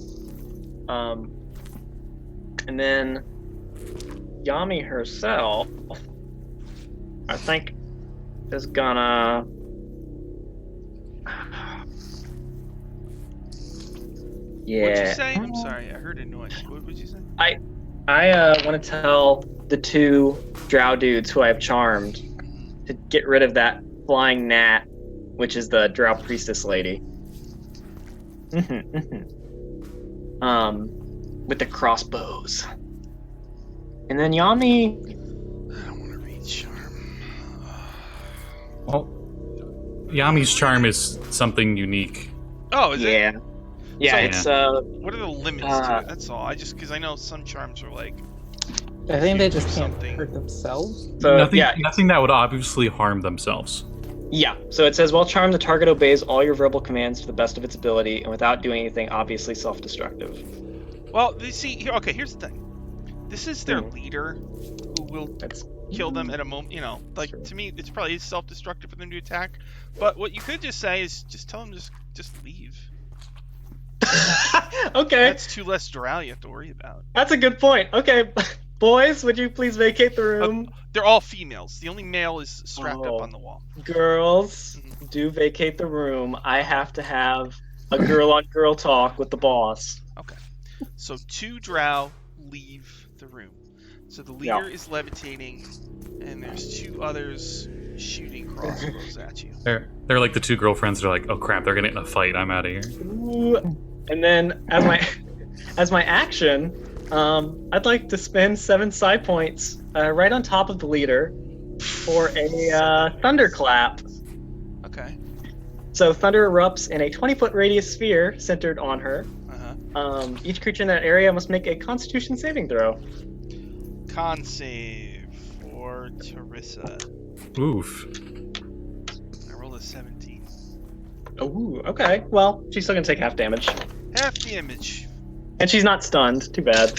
And then Yami herself, I think, is gonna. Yeah. What'd you say? I'm sorry, I heard a noise. What would you say? I want to tell the 2 drow dudes who I have charmed to get rid of that flying gnat, which is the drow priestess lady. With the crossbows. And then Yami. I don't want to read charm. Well, Yami's charm is something unique. Oh, is it? Yeah, So, it's What are the limits to it? That's all. Because I know some charms are like. I think they just can't Something. hurt themselves. so nothing that would obviously harm themselves. Yeah, so it says, while charmed, the target obeys all your verbal commands to the best of its ability and without doing anything obviously self-destructive. Well, you see, here's the thing. This is their Hmm. leader who will That's kill them at a moment. To me, it's probably self-destructive for them to attack. But what you could just say is just tell them just leave. okay, That's 2 less drow you have to worry about. that's a good point. Okay, boys, would you please vacate the room? They're all females. The only male is strapped Oh. up on the wall. Girls, do vacate the room. I have to have a girl-on-girl talk with the boss. Okay. So 2 drow leave the room. So the leader is levitating, and there's 2 others shooting crossbows at you. They're like the 2 girlfriends. They're like, oh crap, they're gonna get in a fight. I'm out of here. Ooh. And then, as my action, I'd like to spend 7 psi points right on top of the leader for a thunderclap. Okay. So thunder erupts in a 20-foot radius sphere centered on her. Uh-huh. Each creature in that area must make a Constitution saving throw. Con save for Teresa. Oof. I rolled a 17. Ooh, okay. Well, she's still gonna take half damage, Half the image. and she's not stunned. Too bad.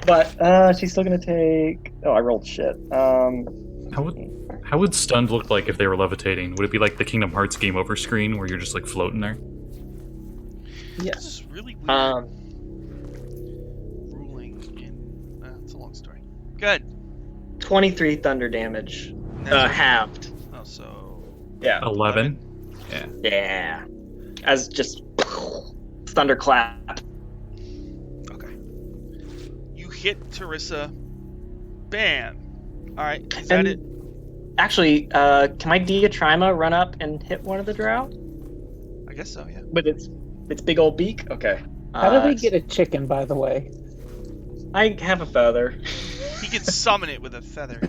But she's still gonna take. Oh, I rolled shit. How would stunned look like if they were levitating? Would it be like the Kingdom Hearts game over screen where you're just like floating there? Yes. This is really weird. Ruling in. It's a long story. Good. 23 thunder damage, halved. Oh, so. Yeah. 11. Yeah. As just thunderclap. Okay. You hit Teresa. Bam. All right. Is that it? Actually, can my Diatrima run up and hit one of the drow I guess so. Yeah. with its big old beak? Okay. How did we get a chicken, by the way? I have a feather. He could summon it with a feather.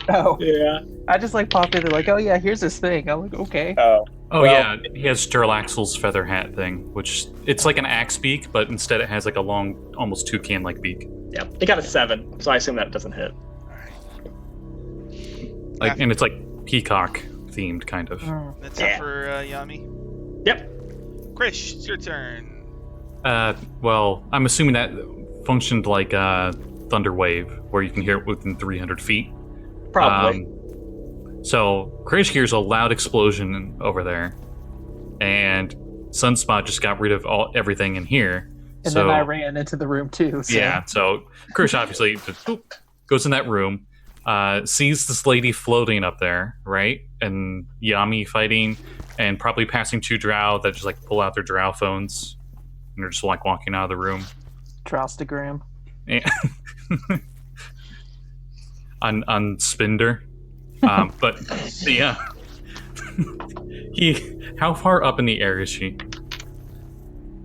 Oh, Yeah. I just like popped in there like, oh yeah, here's this thing. I'm like, okay. Oh. Oh Well- yeah, he has Sturlaxle's feather hat thing, which it's like an axe beak, but instead it has like a long, almost toucan-like beak. Yeah. They got a 7, so I assume that doesn't hit. All right. And it's like peacock themed, kind of. That's Yeah. it for Yami. Yep. Krish, it's your turn. Well, I'm assuming that functioned like a thunder wave, where you can hear it within 300 feet. Probably. So Krish hears a loud explosion over there, and Sunspot just got rid of everything in here. And so, then I ran into the room too. So. Yeah, so Krish obviously just goes in that room, sees this lady floating up there, right? And Yami fighting, and probably passing 2 drow that just like pull out their drow phones, and they're just like walking out of the room. Trostagram. on Spinder. But yeah. How far up in the air is she?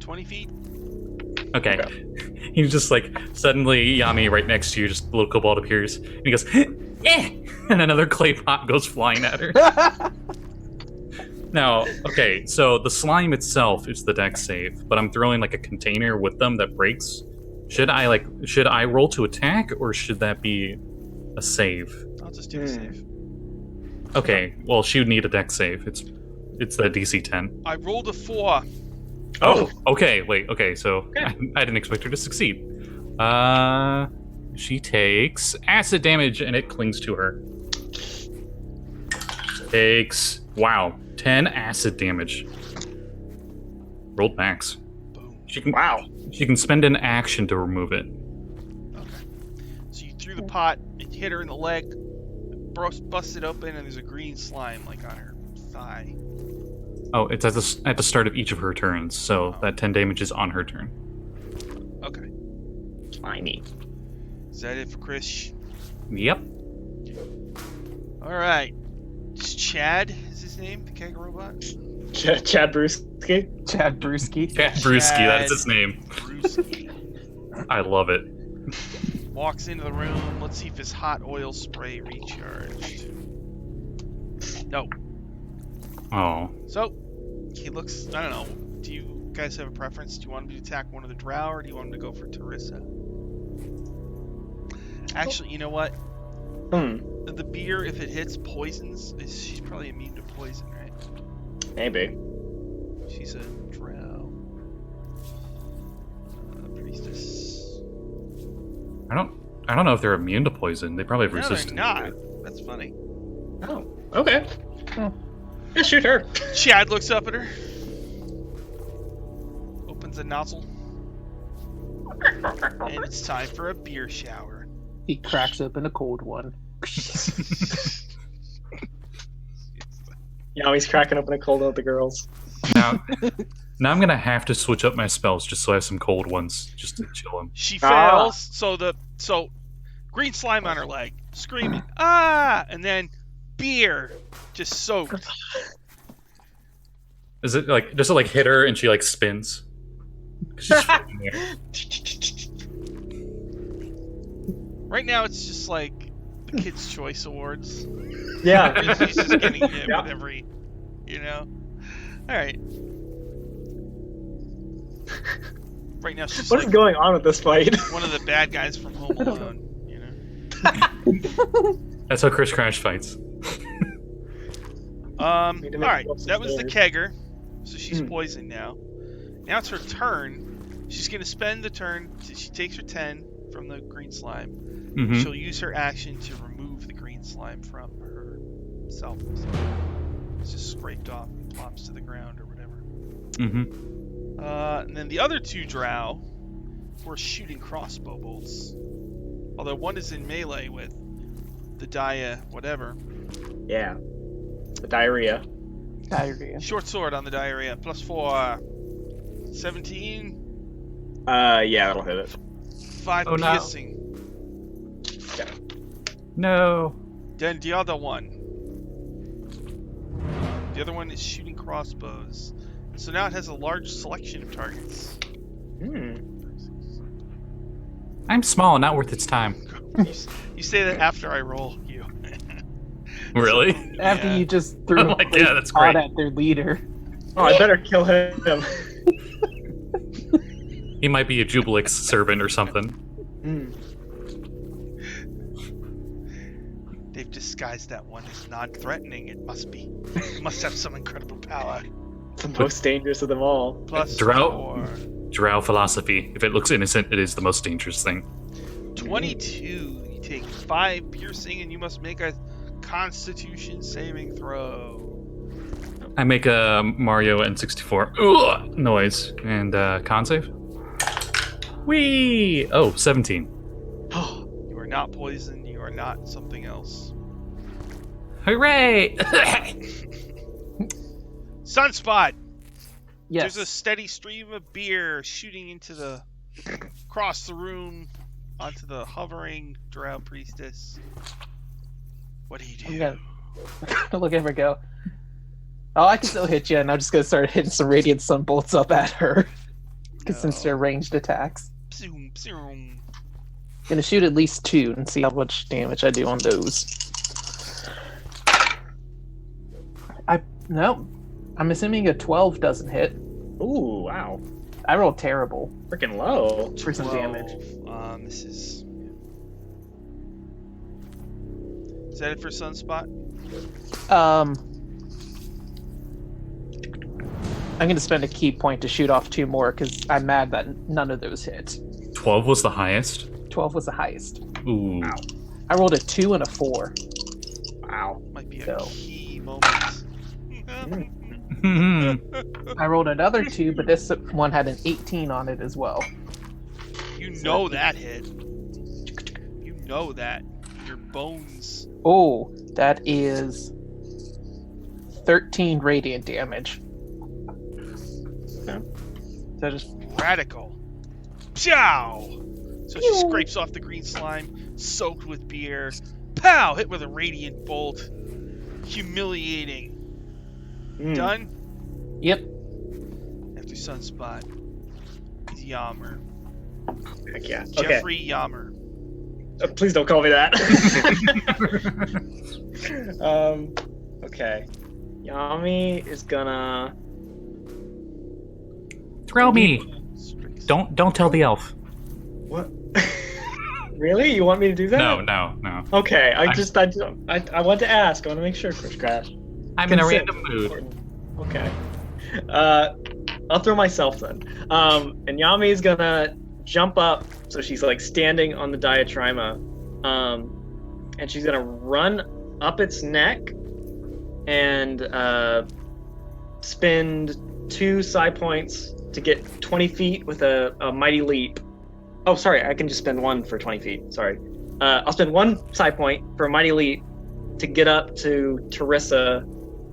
20 feet. Okay. He's just like, suddenly Yami right next to you, just a little kobold appears, and he goes, eh! And another clay pot goes flying at her. Now, okay, so the slime itself is the dex save, but I'm throwing like a container with them that breaks. Should I roll to attack, or should that be a save? I'll just do the save. Okay, well, she would need a dex save. It's the DC 10. I rolled a 4. Oh, okay. Wait, okay, so Okay. I didn't expect her to succeed. She takes acid damage and it clings to her. Takes, wow, 10 acid damage. Rolled max. Boom. She can Wow. She can spend an action to remove it. Okay. So you threw the pot, it hit her in the leg, busted open, and there's a green slime like on her thigh. Oh, it's at the start of each of her turns, so that 10 damage is on her turn. Okay. Slimy. Is that it for Chris? Yep. Alright. Is Chad is his name, the keg robot? Chad Brewski. Chad Brewski. Chad Brewski, that is his name. Brewski. I love it. Walks into the room. Let's see if his hot oil spray recharged. No. Oh. So, he looks, I don't know. Do you guys have a preference? Do you want him to attack one of the drow, or do you want him to go for Teresa? Actually, you know what? The beer, if it hits poisons, she's probably immune to poison, right? Maybe. She's a drow. Priestess. I don't know if they're immune to poison. They probably have No, resistance. they're not. That's funny. Oh, okay. Hmm. Yeah, shoot her. Chad looks up at her. Opens a nozzle. And it's time for a beer shower. He cracks open a cold one. Yeah, he's cracking open a cold one with the girls. Now I'm gonna have to switch up my spells just so I have some cold ones just to chill him. She fails, so green slime on her leg, screaming, ah! And then beer, just soaked. Does it like hit her and she like spins? 'Cause she's floating there. Right now, it's just like the Kids' Choice Awards. Yeah. She's just getting hit Yeah. with every, All right. Right now, she's What like is going on with this fight? one of the bad guys from Home Alone. That's how Chris Crash fights. All Need to make right, lots of that was the stairs. kegger, so she's poisoned now. Now it's her turn. She's gonna spend the turn. She takes her 10 from the green slime. Mm-hmm. She'll use her action to remove the green slime from herself. So it's just scraped off and plops to the ground or whatever. Mm-hmm. And then the other two drow were shooting crossbow bolts. Although one is in melee with the Dia whatever. Yeah. The diarrhea. Diarrhea. Short sword on the diarrhea. +4. 17. Yeah, that'll hit it. 5 Oh, no. piercing. No. Then the other one. The other one is shooting crossbows. And so now it has a large selection of targets. I'm small, not worth its time. You say that after I roll you. Really? After Yeah. you just threw I'm like, yeah, that's pot great. at their leader. Oh, I better kill him. He might be a Jubilix servant or something. They've disguised that one as non-threatening. It must be. It must have some incredible power. The most dangerous of them all. +4. Drow philosophy. If it looks innocent, it is the most dangerous thing. 22. You take 5 piercing and you must make a Constitution saving throw. I make a Mario N64 ugh, noise and con save. Whee! Oh, 17. You are not poisoned. You are not something else. Hooray! Sunspot. Yes. There's a steady stream of beer shooting across the room onto the hovering drow priestess. What do you do? I'm gonna look at her and go, oh, I can still hit you, and I'm just gonna start hitting some radiant sun bolts up at her. Because since they're ranged attacks. Zoom, zoom. Gonna shoot at least 2 and see how much damage I do on those. No. I'm assuming a 12 doesn't hit. Ooh, wow. I rolled terrible Freaking low. for some damage. This is Is that it for Sunspot? I'm going to spend a key point to shoot off 2 more because I'm mad that none of those hit. 12 was the highest. 12 was the highest. Ooh. Wow. I rolled a 2 and a 4. Wow. Might be a So. key moment. I rolled another 2, but this one had an 18 on it as well. You know that hit. You know that. Your bones. Oh, that is 13 radiant damage. Okay. So just Radical. Pow! So she scrapes off the green slime, soaked with beer. Pow! Hit with a radiant bolt. Humiliating. Done? Yep. After Sunspot is Yammer. Heck yeah. Okay. Jeffrey Yammer. Please don't call me that. Okay. Yami is gonna Throw me. Don't tell the elf. What? Really? You want me to do that? No. Okay. I want to ask. I want to make sure, Chris Crash. I'm in a Consent random is mood. important. Okay. I'll throw myself then. And Yami is gonna jump up, so she's like standing on the diatrima, and she's gonna run up its neck and spend 2 side points to get 20 feet with a mighty leap. Oh, sorry, I can just spend 1 for 20 feet. Sorry. I'll spend 1 side point for a mighty leap to get up to Terissa,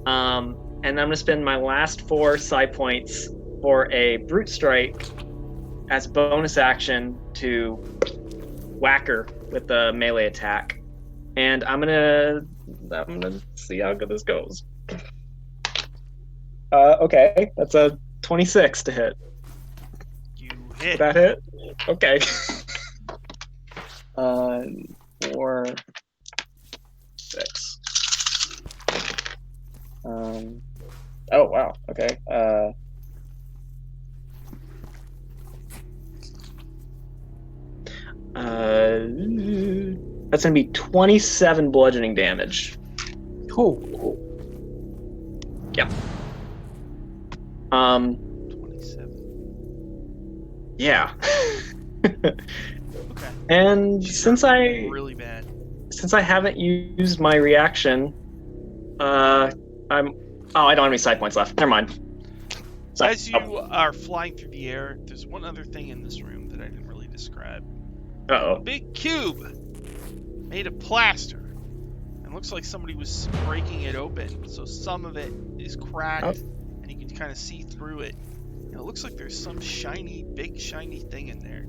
and I'm gonna spend my last 4 side points for a brute strike as bonus action to whack her with the melee attack. And I'm gonna see how good this goes. Okay, that's a 26 to hit. You Did hit. that hit? Okay. 4, 6. Oh wow. Okay. That's gonna be 27 bludgeoning damage. cool. Yeah. 27. Yeah. Okay. And She's since I really bad. haven't used my reaction, I don't have any side points left. Never mind. So, As you are flying through the air, there's one other thing in this room that I didn't really describe. A uh-oh. big cube made of plaster. And looks like somebody was breaking it open. So some of it is cracked, and you can kind of see through it. And it looks like there's some big shiny thing in there.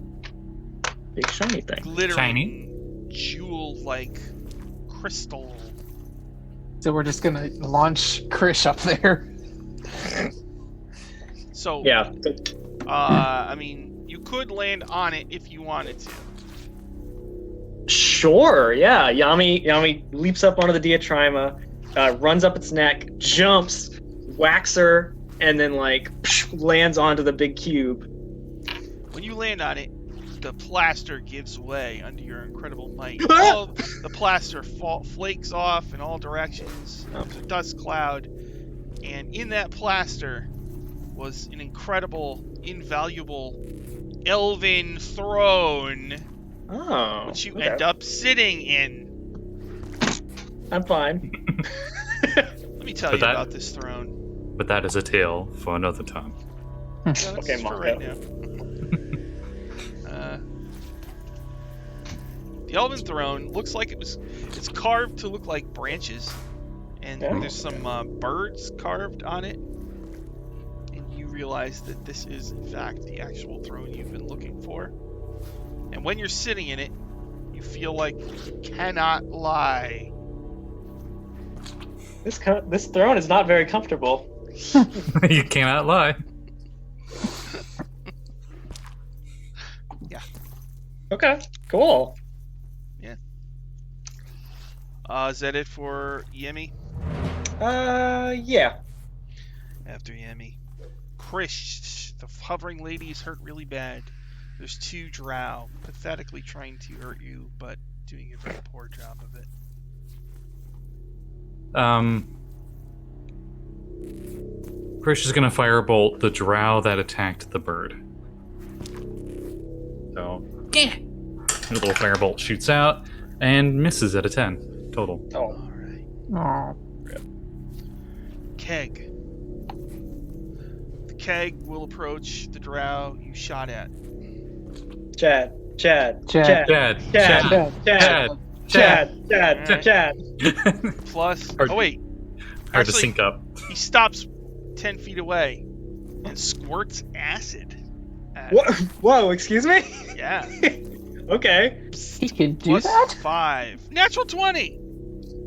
Big shiny thing. Glittering, Shiny? jewel-like crystal. So we're just gonna launch Krish up there. So, Yeah. I mean, you could land on it if you wanted to. Sure, yeah. Yami leaps up onto the diatrima, runs up its neck, jumps, whacks her, and then lands onto the big cube. When you land on it, the plaster gives way under your incredible might. All the plaster flakes off in all directions. There's a dust cloud, and in that plaster was an incredible, invaluable elven throne, Oh. which you okay. end up sitting in. I'm fine. Let me tell But you that- about this throne. But that is a tale for another time. No, that's Okay, for Marco. right now. The elven throne looks like it's carved to look like branches, and Yeah. there's some birds carved on it, and you realize that this is in fact the actual throne you've been looking for. And when you're sitting in it, you feel like you cannot lie. This throne is not very comfortable. You cannot lie. Okay, cool. Is that it for Yemi? Yeah. After Yemi, Krish, the hovering lady, is hurt really bad. There's 2 drow pathetically trying to hurt you, but doing a very poor job of it. Krish is gonna firebolt the drow that attacked the bird. So, yeah. A little firebolt shoots out and misses at a 10 total. Oh, All right. Oh. Keg. The keg will approach the drow you shot at. Chad. Chad, Chad. Plus, Hard- oh wait, Hard to actually, sync up. he stops 10 feet away and squirts acid at What? Whoa, excuse me? Yeah. Okay. He can do Plus that? 5. Natural 20!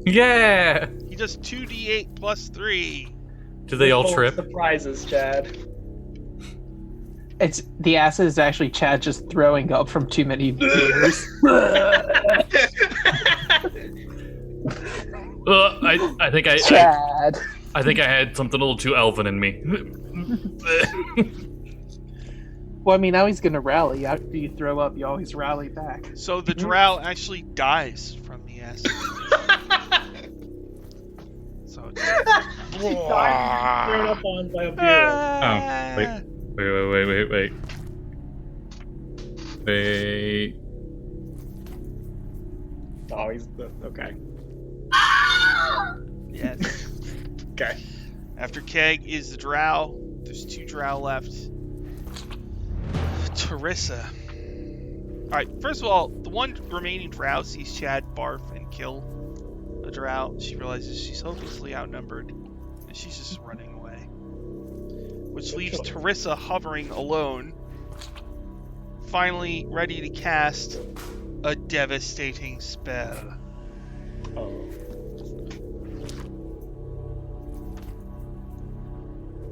Yeah! He does 2d8 plus 3. Do they all Full of trip? Surprises, Chad. It's the acid is actually Chad just throwing up from too many beers. I think Chad. I think I had something a little too elven in me. Well, I mean, now he's gonna rally. After you throw up, you always rally back. So the drow actually dies from the acid. So it's... Thrown up on by a beer. Ah. Wait. Oh, he's okay. Yes. Okay. After Keg is the drow. There's 2 drow left. Teresa. Alright, first of all, the one remaining drow sees Chad barf and kill a drow. She realizes she's hopelessly outnumbered, and she's just running away. Which leaves Teresa hovering alone, finally ready to cast a devastating spell. Oh.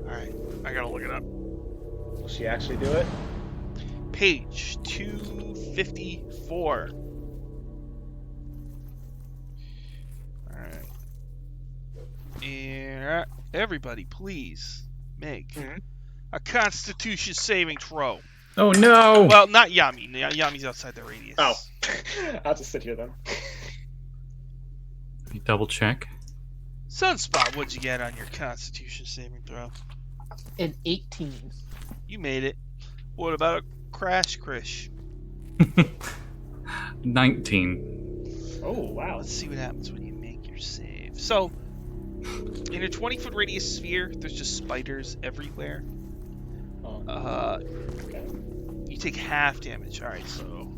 Alright, I gotta look it up. Will she actually do it? Page 254. Alright. And everybody, please make a Constitution saving throw. Oh no! Well, not Yami. Yami's outside the radius. Oh. I'll just sit here then. Double check. Sunspot, what'd you get on your Constitution saving throw? An 18. You made it. What about a Crash Krish? 19. Oh, wow. Let's see what happens when you make your save. So, in a 20-foot radius sphere, there's just spiders everywhere. Oh, okay. You take half damage. Alright, so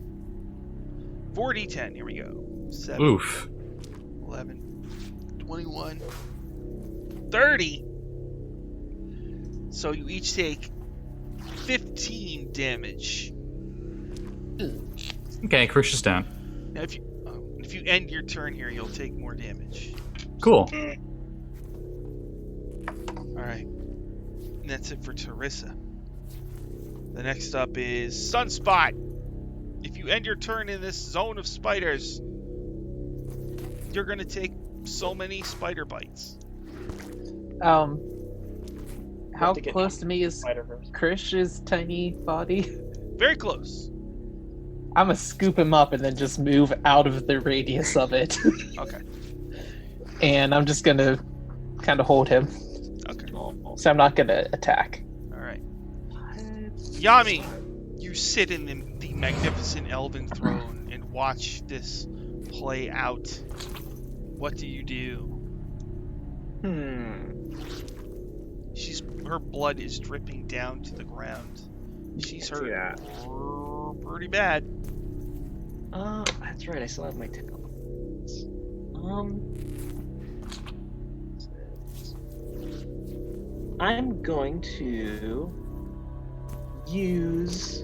4d10. Here we go. 7, Oof. 11, 21, 30. So you each take 15 damage. Okay, Krish is down. Now, if you end your turn here, you'll take more damage. Cool. Alright. And that's it for Teresa. The next up is Sunspot. If you end your turn in this zone of spiders, you're going to take so many spider bites. How to get close to me is Spider-Verse. Krish's tiny body? Very close. I'm gonna scoop him up and then just move out of the radius of it. Okay. And I'm just gonna kind of hold him. Okay. So I'm not gonna attack. Alright. Yami, you sit in the magnificent Elven throne and watch this play out. What do you do? Her blood is dripping down to the ground. She's hurt pretty bad. That's right. I still have my tail. I'm going to use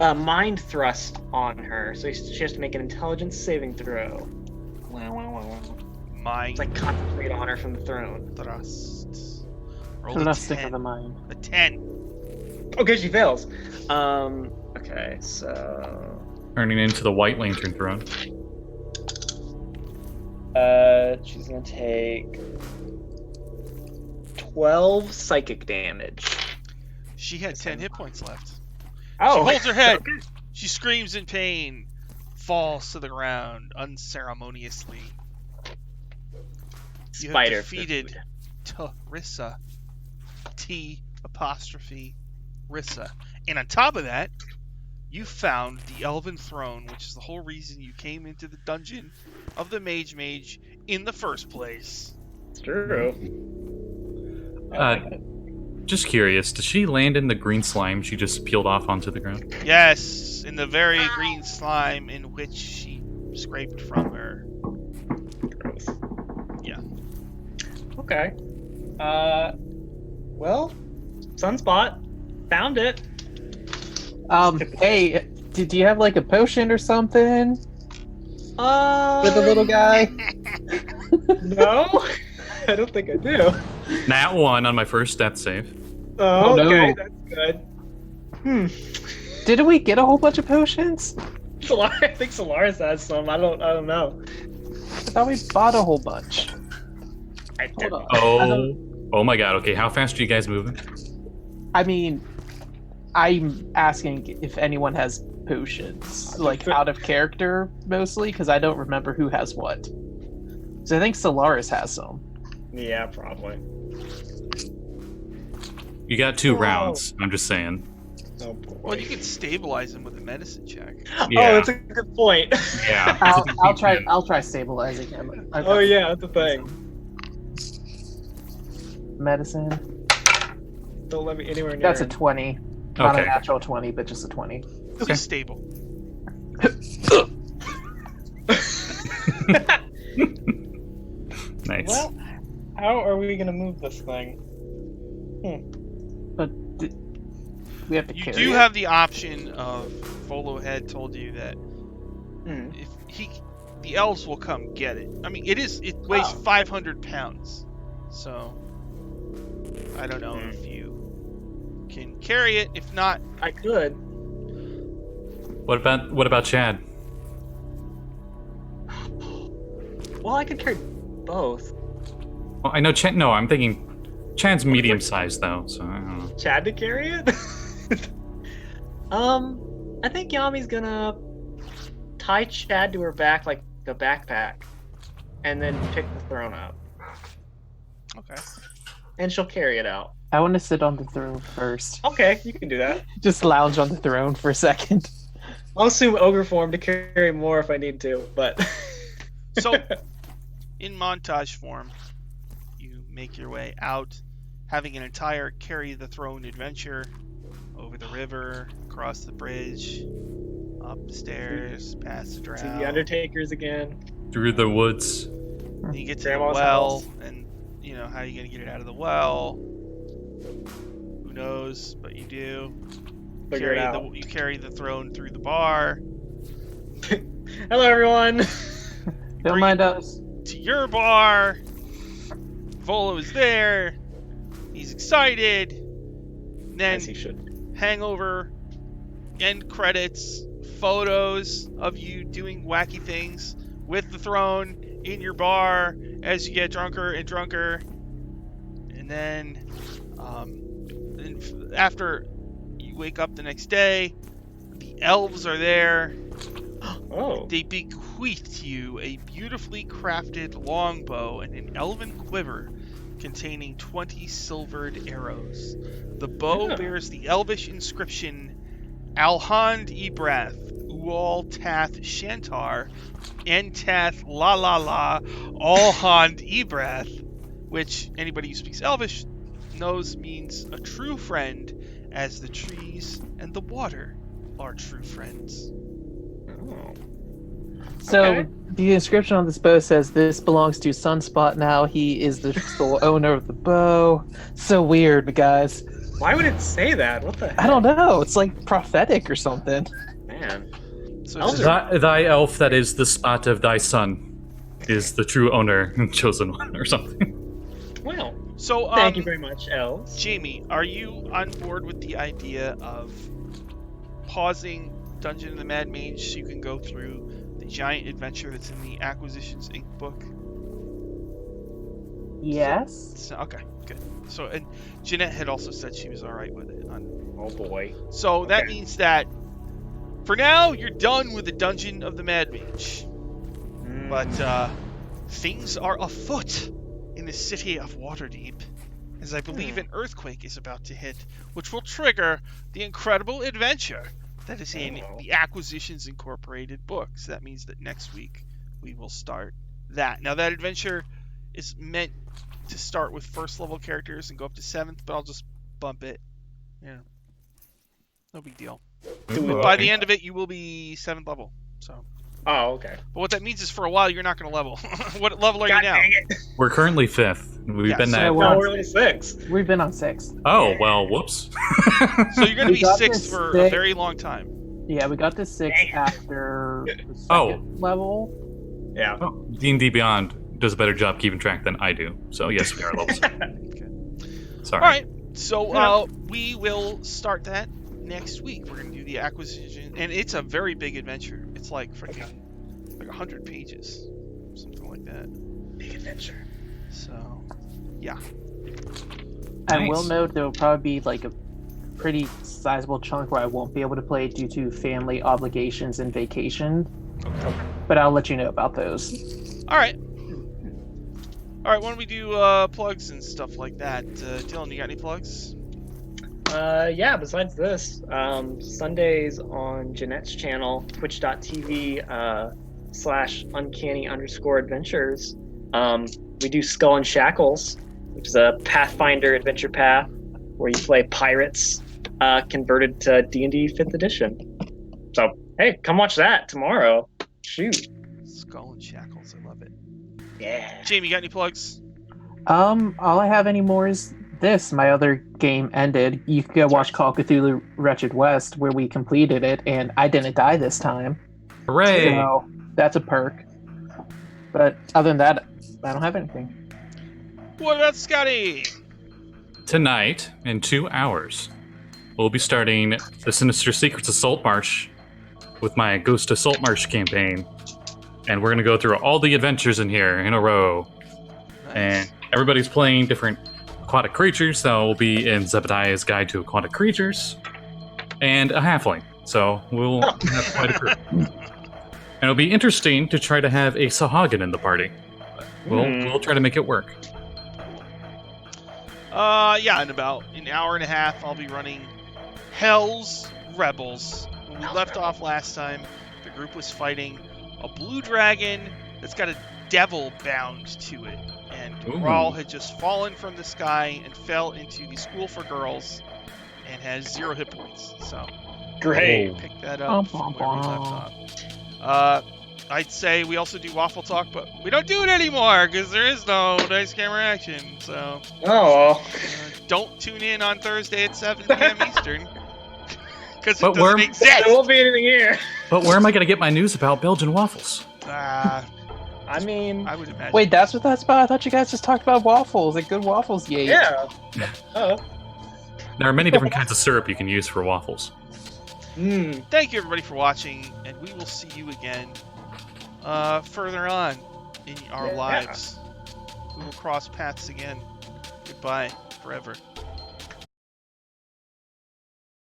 mind thrust on her. So she has to make an intelligence saving throw. Mind It's like concentrate on her from the throne. thrust. Roll a Thrusting of 10. the mind. A 10. Okay, she fails. Okay, so Turning into the White Lantern throne. she's gonna take 12 psychic damage. She had 10 hit points left. Oh, She holds her head. okay. She screams in pain, falls to the ground unceremoniously. You have Spider defeated food. Tarissa. T apostrophe Rissa. And on top of that, you found the Elven throne, which is the whole reason you came into the dungeon of the Mage in the first place. It's true. Just curious, did she land in the green slime she just peeled off onto the ground? Yes, in the very green slime in which she scraped from her. Gross. Yeah. Okay. Well, Sunspot found it. Hey, did you have like a potion or something for the little guy? No, I don't think I do. Nat 1 on my first death save. Oh, no. okay, that's good. Didn't we get a whole bunch of potions? I think Solaris has some. I don't know. I thought we bought a whole bunch. I Hold don't. on. Oh my god, okay, how fast are you guys moving? I mean, I'm asking if anyone has potions, like out of character mostly, because I don't remember who has what. So I think Solaris has some. Yeah, probably. You got 2 Whoa. rounds, I'm just saying. Oh boy. Well, you can stabilize him with a medicine check. Yeah. Oh, that's a good point. Yeah. I'll try stabilizing him. Oh yeah, that's the thing. Medicine. Don't let me anywhere near. That's a him. 20. Not a Okay. natural 20, but just a 20. So he's stable. Nice. Well, how are we gonna move this thing? But we have to You carry do it. have the option of Volo had told you that Hmm. if the elves will come get it. I mean, it weighs Oh. 500 pounds, so I don't know Hmm. if you can carry it. If not, I could. What about Chad? Well, I could carry both. Well, I know Chad. No, I'm thinking Chad's medium sized though, so I don't know. Chad to carry it? I think Yami's gonna tie Chad to her back like a backpack, and then pick the throne up, okay. and she'll carry it out. I want to sit on the throne first. Okay, you can do that. Just lounge on the throne for a second. I'll assume ogre form to carry more if I need to, but So, in montage form, you make your way out, having an entire carry the throne adventure over the river, across the bridge, up the stairs, past the drow. see the Undertakers again. Through the woods. Then you get to Grandma's the well, house. and how are you gonna get it out of the well? Who knows? But you do. Figure it out. You carry the throne through the bar Hello, everyone. Don't Bring mind it us. to your bar. Volo is there. He's excited. Then As he should. hangover, end credits, photos of you doing wacky things with the throne in your bar as you get drunker and drunker. And then after you wake up the next day, the elves are there. Oh. They bequeath you a beautifully crafted longbow and an elven quiver containing 20 silvered arrows. The bow Yeah. bears the elvish inscription Alhand Ibrath, Ual Tath Shantar, Entath La La La, Alhand Ibrath, which anybody who speaks Elvish knows means a true friend, as the trees and the water are true friends. Oh. So Okay. the inscription on this bow says, "This belongs to Sunspot now. He is the sole owner of the bow." So weird, guys. Why would it say that? What the heck? I don't know. It's like prophetic or something. Man. So Elves it's are- Thy elf that is the spot of thy son is the true owner and chosen one, or something. Well, So, thank you very much, elves. Jamie, are you on board with the idea of pausing Dungeon of the Mad Mage so you can go through the giant adventure that's in the Acquisitions Inc. book? Yes. So, okay, good. So, and Jeanette had also said she was all right with it. Oh boy. So that Okay. means that for now you're done with the Dungeon of the Mad Mage, but things are afoot the city of Waterdeep, as I believe an earthquake is about to hit, which will trigger the incredible adventure that is in the Acquisitions Incorporated books. That means that next week we will start that. Now, that adventure is meant to start with first level characters and go up to 7th, but I'll just bump it. Yeah. No big deal. Ooh, By okay. the end of it, you will be 7th level. So. Oh, okay. But what that means is for a while, you're not going to level. What level are God you now? dang it. We're currently 5th. We've Yeah, been so that. we're- No, we're only 6. We've been on 6. Oh well, whoops. So you're going to We be got 6th this for a thing- very long time. Yeah, we got to 6 after the second Oh. level. Yeah. Oh, D&D Beyond does a better job keeping track than I do. So yes, we are level 7. Sorry. All right. So we will start that next week. We're going to do the acquisition, and it's a very big adventure. It's like freaking like 100 pages, something like that. Big adventure. So, yeah. I Nice. will note there will probably be like a pretty sizable chunk where I won't be able to play due to family obligations and vacation. But I'll let you know about those. All right. All right. Why don't we do plugs and stuff like that? Dylan, you got any plugs? Yeah, besides this, Sundays on Jeanette's channel, twitch.tv /uncanny_adventures. We do Skull and Shackles, which is a Pathfinder adventure path where you play pirates converted to D&D 5th edition. So, hey, come watch that tomorrow. Shoot. Skull and Shackles. I love it. Yeah. Jamie, you got any plugs? All I have anymore is this. My other game ended. You can go watch Call of Cthulhu Wretched West, where we completed it, and I didn't die this time. Hooray! So that's a perk. But other than that, I don't have anything. What about Scotty? Tonight, in 2 hours, we'll be starting the Sinister Secrets of Saltmarsh with my Ghost of Saltmarsh campaign. And we're going to go through all the adventures in here in a row. And everybody's playing different aquatic creatures, so we'll be in Zebediah's Guide to Aquatic Creatures, and a halfling. So we'll have quite a group. And it'll be interesting to try to have a Sahagin in the party. We'll try to make it work. Yeah, in about an hour and a half, I'll be running Hell's Rebels. When we left off last time, the group was fighting a blue dragon that's got a devil bound to it. And Ooh. Raul had just fallen from the sky and fell into the school for girls and has 0 hit points. So Great. Oh. pick that up from where we left off. I'd say we also do Waffle Talk, but we don't do it anymore because there is no Dice Camera action. So Oh. don't tune in on Thursday at 7 p.m. Eastern because it But doesn't we're- There exist. won't be anything here. But where am I going to get my news about Belgian waffles? I mean, I would imagine. Wait, that's what that's about? I thought you guys just talked about waffles, like good waffles you ate. yeah. Oh. There are many different kinds of syrup you can use for waffles. Thank you everybody for watching, and we will see you again further on in our Yeah. lives. We will cross paths again. Goodbye forever.